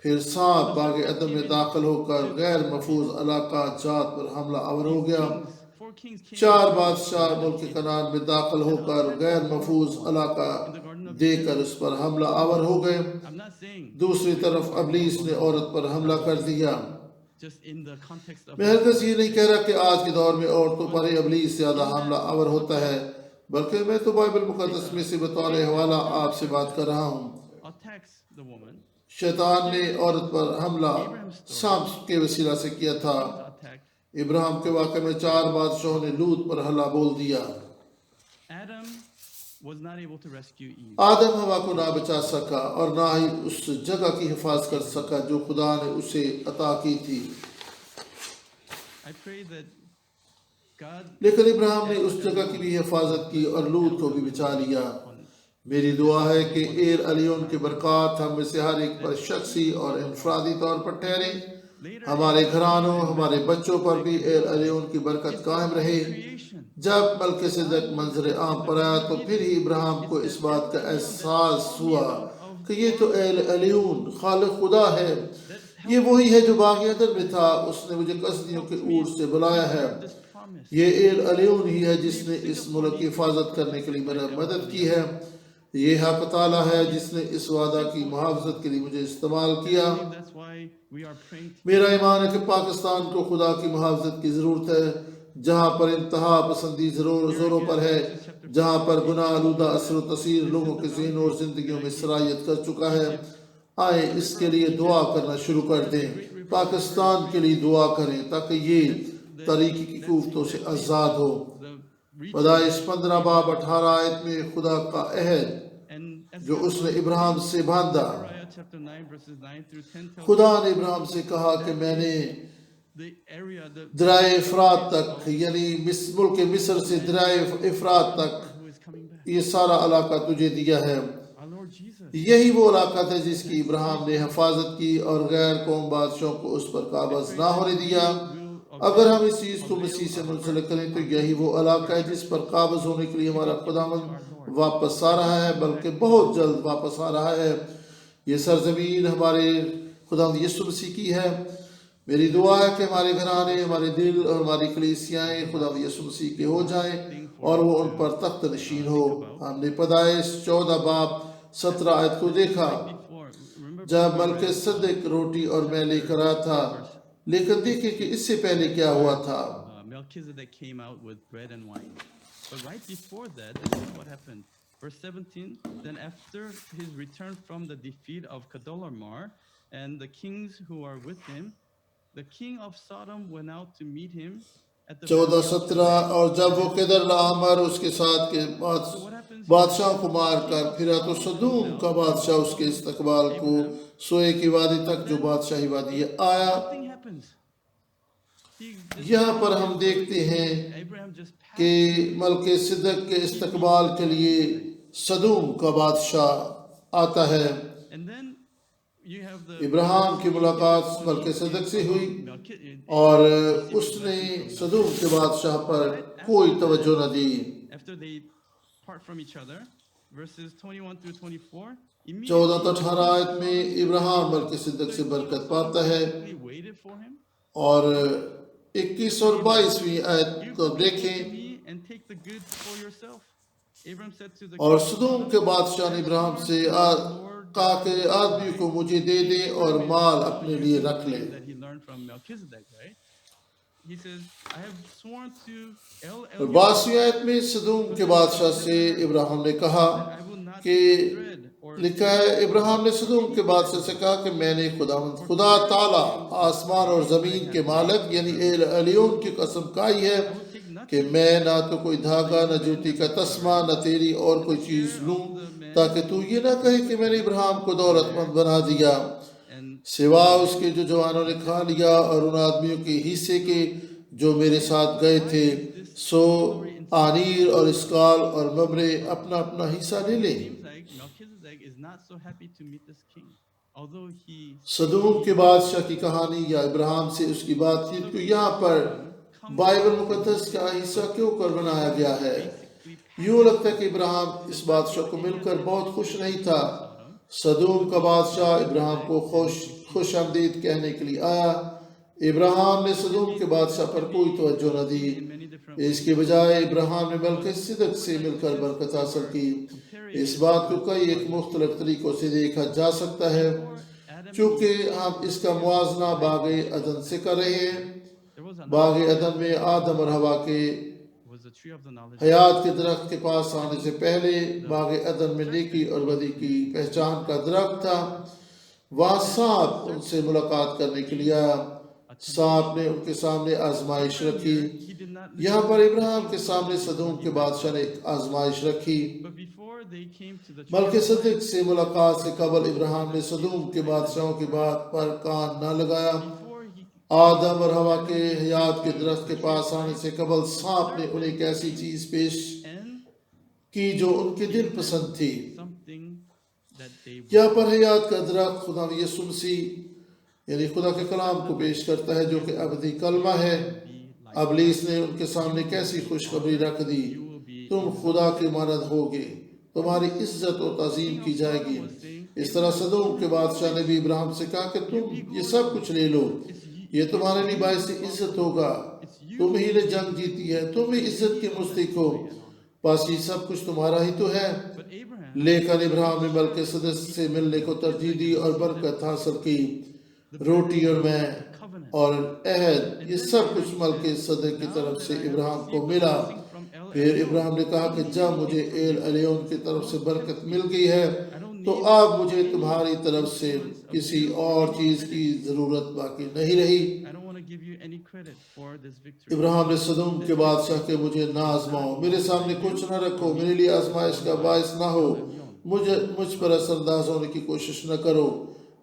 پھر سانپ باغ عدن میں داخل ہو کر غیر محفوظ علاقہ جات پر حملہ آور ہو گیا. 4 kings came 4 بادشاہ ملک کنعان میں داخل ہو کر غیر محفوظ علاقہ دے کر اس پر حملہ آور ہو گئے. I'm not saying دوسری طرف ابلیس نے عورت پر حملہ کر دیا. just in the context of میں ہرگز یہ نہیں کہہ رہا کہ آج کے دور میں عورتوں پر ہی ابلیس زیادہ حملہ آور ہوتا ہے، بلکہ میں تو بائبل مقدس میں سے بطور حوالہ آپ سے بات کر رہا ہوں. attacks the woman. شیطان نے عورت پر حملہ سانپ کے وسیلہ سے کیا تھا. Attack. ابراہیم کے واقعے میں 4 بادشاہوں نے لوط پر حملہ بول دیا. Adam was not able to rescue Eve. آدم ہوا کو نہ بچا سکا اور نہ ہی اس جگہ کی حفاظت کر سکا جو خدا نے اسے عطا کی تھی. I pray that God لیکن ابراہیم نے اس جگہ کی بھی حفاظت کی اور لوط کو بھی بچا لیا. میری دعا ہے کہ ایر علیون کی برکات ہم میں سے ہر ایک پر شخصی اور انفرادی طور پر ٹھہرے. ہمارے گھرانوں، ہمارے بچوں پر بھی ایر علیون کی برکت قائم رہے. creation. جب ملک صدق منظر عام پر آیا تو پھر ہی ابراہیم کو اس بات کا احساس ہوا کہ یہ تو ایل علیون خالق خدا ہے. یہ وہی ہے جو باغ عدن میں تھا. اس نے مجھے کسدیوں کے اونٹ سے بلایا ہے. This promise. یہ ایل علیون ہی ہے جس نے اس ملک کی حفاظت کرنے کے لیے میرا مدد کی ہے. یہ حق تعالیٰ ہے جس نے اس وعدہ کی محافظت کے لیے مجھے استعمال کیا. That's why we are praying to میرا ایمان ہے کہ پاکستان کو خدا کی محافظت کی ضرورت ہے، جہاں پر انتہا پسندی زوروں پر ہے، جہاں پر گناہ آلودہ اثر و تاثیر لوگوں کے ذہنوں اور زندگیوں میں سرایت کر چکا ہے. آئیں اس کے لیے دعا کرنا شروع کر دیں. پاکستان کے لیے دعا کریں تاکہ یہ طریقے کی قوتوں سے آزاد ہو. the پیدائش 15 باب 18 آیت میں خدا کا عہد and as جو اس نے ابراہیم سے باندھا. Zechariah chapter 9 verses 9 through 10 tells خدا نے ابراہیم سے کہا کہ میں نے the area the درائے افرات تک، یعنی ملک مصر سے درائے افرات تک who is coming back. یہ سارا علاقہ تجھے دیا ہے. Our Lord Jesus. یہی وہ علاقہ تھا جس کی ابراہیم نے حفاظت کی اور غیر قوم بادشاہوں کو اس پر قابض نہ ہونے دیا. اگر ہم اس چیز کو مسیح سے منسلک کریں تو یہی وہ علاقہ ہے جس پر قابض ہونے کے لیے ہمارا خداوند واپس آ رہا ہے، بلکہ بہت جلد واپس آ رہا ہے. یہ سرزمین ہمارے خداوند یسوع مسیح کی ہے. میری دعا ہے کہ ہمارے گھرانے، ہمارے دل اور ہماری کلیسیائیں خداوند یسوع مسیح کے ہو جائیں اور وہ ان پر تخت نشین ہو. ہم نے پیدائش 14 باب 17 آیت کو دیکھا Before, remember جب ملک صدق روٹی اور میں لے کر آیا تھا. لیکن دیکھیں کہ اس سے پہلے کیا ہوا تھا. Melchizedek came out with bread and wine. But right before that, this is what happened. Verse 17, then after his return from the defeat of Kedorlaomer and the kings who are with him, the king of Sodom went out to meet him at the valley 14, of 17 اور جب وہ کیدرلاؤمر اس کے ساتھ کے بادشاہوں کو مار کر پھرا تو سدوم کا بادشاہ اس کے استقبال کو سوئے کی وادی تک جو بادشاہی وادی ہے آیا. Nothing happens. یہاں پر ہم دیکھتے ہیں Abraham just passed. کہ ملک صدق کے استقبال کے لیے سدوم کا بادشاہ آتا ہے. And then you have the ابراہیم کی ملاقات ملک صدق سے ہوئی اور اس نے سدوم کے بادشاہ پر کوئی توجہ نہ دی. after they part from each other, verses 21 through 24, 14 تو 18 آیت میں ابراہیم ملک صدق سے برکت پاتا ہے immediately waited for him. اور 21 اور 22ویں آیت کو دیکھیں. Me and take the goods for yourself. Abraham said to the اور سدوم کے بادشاہ نے ابراہیم سے کہا کہ آدمی کو مجھے دے دے اور مال اپنے لیے رکھ لے. that he learned from Melchizedek, right? He says, I have sworn to El اور Elyon 22ویں آیت میں سدوم کے بادشاہ سے ابراہیم نے کہا I will not کہ take bread or لکھا ہے ابراہیم نے سدوم کے بادشاہ سے کہا کہ میں نے خدا تعالیٰ آسمان اور زمین کے مالک یعنی ایل الیون کی قسم کھائی ہے take nothing. کہ میں نہ تو کوئی دھاگا نہ جوتی کا تسمہ نہ تیری اور کوئی چیز لوں تاکہ تو یہ نہ کہے کہ میں نے ابراہیم کو دولت مند بنا دیا And سوا اس کے جو جوانوں نے کھا لیا اور ان آدمیوں کے حصے کے جو میرے ساتھ گئے تھے سو آنیر اور اسکال اور ممرے اپنا اپنا حصہ لے لیں. seems like Melchizedek is not so happy to meet this king. Although he Sodom کے بادشاہ کی کہانی یا ابراہیم سے اس کی بات چیت کو یہاں پر بائبل مقدس کا حصہ کیوں کر بنایا گیا ہے. یوں لگتا ہے کہ ابراہیم اس بادشاہ کو مل کر بہت خوش نہیں تھا. سدوم کا بادشاہ ابراہیم کو خوش آمدید کہنے کے لیے آیا. ابراہیم نے سدوم کے بادشاہ پر کوئی توجہ نہ دی. many different اس کے بجائے ابراہیم نے ملک صدق سے مل کر برکت حاصل کی. اس بات کو کئی ایک مختلف طریقوں سے دیکھا جا سکتا ہے. چونکہ ہم اس کا موازنہ باغ عدن سے کر رہے ہیں. there was باغ عدن میں آدم اور حوا کے was the tree of the knowledge. حیات کے درخت کے پاس آنے سے پہلے باغ عدن میں نیکی اور بدی کی پہچان کا درخت تھا. وہاں سانپ ان سے ملاقات کرنے کے لیے آیا. سانپ نے ان کے سامنے آزمائش رکھی. He did not یہاں پر ابراہیم کے سامنے سدوم کے بادشاہ نے ایک آزمائش رکھی. but before they came to the ملک صدق سے ملاقات سے قبل ابراہیم نے سدوم کے بادشاہوں کی بات پر کان نہ لگایا. before he آدم اور حوا کے حیات کے درخت کے پاس آنے سے قبل سانپ نے انہیں ایک ایسی چیز پیش and کی جو ان کے دل پسند تھی. something that they یہاں پر حیات کا درخت خدا یسوع مسیح یعنی خدا کے کلام کو پیش کرتا ہے جو کہ ابدی کلمہ ہے. ابلیس نے ان کے سامنے کیسی خوشخبری رکھ دی. تم خدا کے مانند ہوگے, تمہاری عزت و تعظیم کی جائے گی. اس طرح سدوم کے بادشاہ نے بھی ابراہیم سے کہا کہ تم یہ سب کچھ لے لو, یہ تمہارے لیے باعث عزت ہوگا. تم ہی نے جنگ جیتی ہے, تم ہی عزت کے مستحق ہو, بس یہ سب کچھ تمہارا ہی تو ہے. but Abraham لیکن ابراہیم نے ملک صدق سے ملنے کو ترجیح دی اور برکت حاصل کی. روٹی اور میں covenant اور عہد یہ سب کچھ ملک صدق کی طرف سے ابراہیم کو ملا. from El پھر ابراہیم نے کہا کہ جب مجھے ایل الیون کی طرف سے برکت مل گئی ہے تو اب مجھے تمہاری طرف سے کسی اور چیز کی ضرورت باقی نہیں رہی. I don't want to give you any credit for this victory. ابراہیم نے سدوم کے بادشاہ کہ مجھے نہ آزماؤ, میرے سامنے کچھ نہ رکھو, میرے لیے آزمائش کا باعث نہ ہو, مجھ پر اثر انداز ہونے کی کوشش نہ کرو.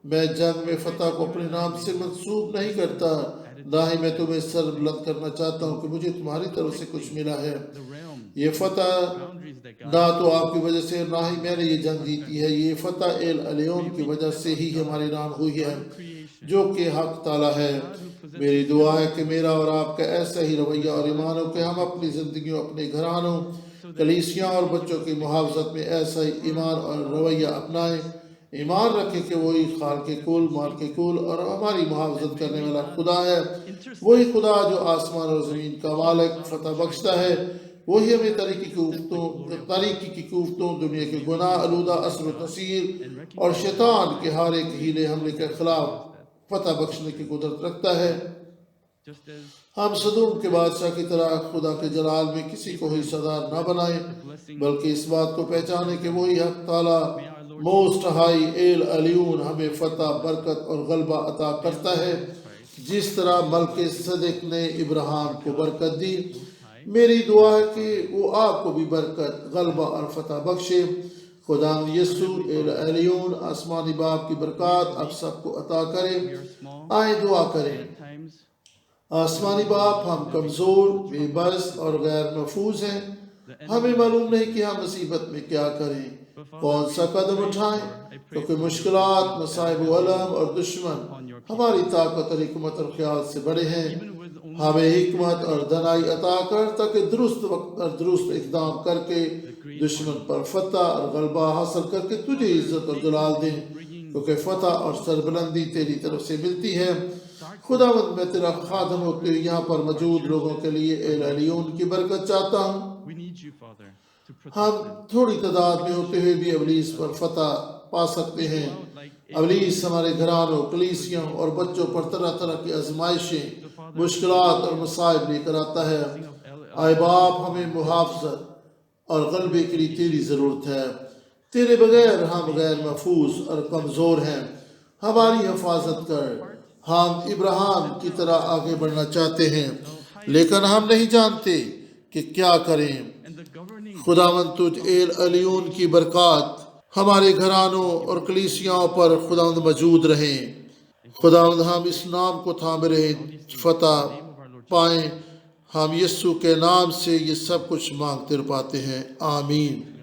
میں جنگ میں فتح کو اپنے نام سے منسوب نہیں کرتا, نہ ہی میں تمہیں سر بلند کرنا چاہتا ہوں کہ مجھے تمہاری طرف سے کچھ ملا ہے. The realm, یہ فتح boundaries that God نہ تو آپ کی وجہ سے نہ ہی میں نے یہ جنگ جیتی ہے. یہ فتح ایل الیون کی وجہ سے ہی ہمارے نام ہوئی ہے creation, جو کہ حق تعالیٰ ہے. میری دعا ہے کہ میرا اور آپ کا ایسا ہی رویہ اور ایمان ہو کہ ہم اپنی زندگیوں, اپنے گھرانوں, کلیسیاں اور بچوں کی محافظت میں ایسا ہی ایمان اور رویہ اپنائیں. ایمان رکھیں کہ وہی خالق کل, مالک کل اور ہماری محافظت کرنے والا خدا ہے. وہی خدا جو آسمان اور زمین کا مالک فتح بخشتا ہے. وہی ہمیں تاریکی کی کوفتوں, دنیا کے گناہ آلودہ اثر و تاثیر اور شیطان کے ہر ایک ہیلے حملے کے خلاف فتح بخشنے کی قدرت رکھتا ہے. just as ہم صدوم کے بادشاہ کی طرح خدا کے جلال میں کسی کو حصہ دار نہ بنائیں، بلکہ اس بات کو پہچانے کہ وہی حق تعالیٰ موسٹ ہائی ایل الیون ہمیں فتح، برکت اور غلبہ عطا کرتا ہے، جس طرح ملک صدق نے ابراہیم کو برکت دی۔ میری دعا ہے کہ وہ آپ کو بھی برکت، غلبہ اور فتح بخشے۔ خدا یسوع ایل الیون آسمانی باپ کی برکات آپ سب کو عطا کرے۔ آئیں دعا کریں۔ times آسمانی باپ، ہم کمزور، بے بس اور غیر محفوظ ہیں۔ ہمیں معلوم نہیں کہ ہم مصیبت میں کیا کریں، کون سا قدم اٹھائیں، کیونکہ مشکلات، مصائب و علم اور دشمن ہماری طاقت اور حکمت اور خیال سے بڑے ہیں۔ ہمیں حکمت اور دانائی عطا کر تاکہ درست وقت اور درست اقدام کر کے دشمن پر فتح اور غلبہ حاصل کر کے تجھے عزت اور جلال دیں، کیونکہ فتح اور سربلندی تیری طرف سے ملتی ہے۔ خداوند میں تیرا خادم ہوتے ہوئے یہاں پر موجود لوگوں کے لیے ایل الیون کی برکت چاہتا ہوں۔ we need you, Father, to protect ہم them. تھوڑی تعداد میں ہوتے ہوئے بھی ابلیس پر فتح پا سکتے ہیں۔ ابلیس ہمارے گھرانوں، کلیسیوں اور بچوں پر طرح طرح کی آزمائشیں، مشکلات اور مصائب لے کر آتا ہے۔ اے باپ، ہمیں محافظت اور غلبے کے لیے تیری ضرورت ہے۔ تیرے بغیر ہم غیر محفوظ اور کمزور ہیں۔ ہماری حفاظت کر۔ ہم ابراہیم کی طرح آگے بڑھنا چاہتے ہیں، لیکن ہم نہیں جانتے کہ کیا کریں۔ And the governing خداوند تجھ ایل الیون کی برکات ہمارے گھرانوں اور کلیسیاں پر خداوند موجود رہیں۔ خداوند ہم اس نام کو تھامے رہیں، فتح پائیں۔ ہم یسوع کے نام سے یہ سب کچھ مانگتے اور پاتے ہیں، آمین۔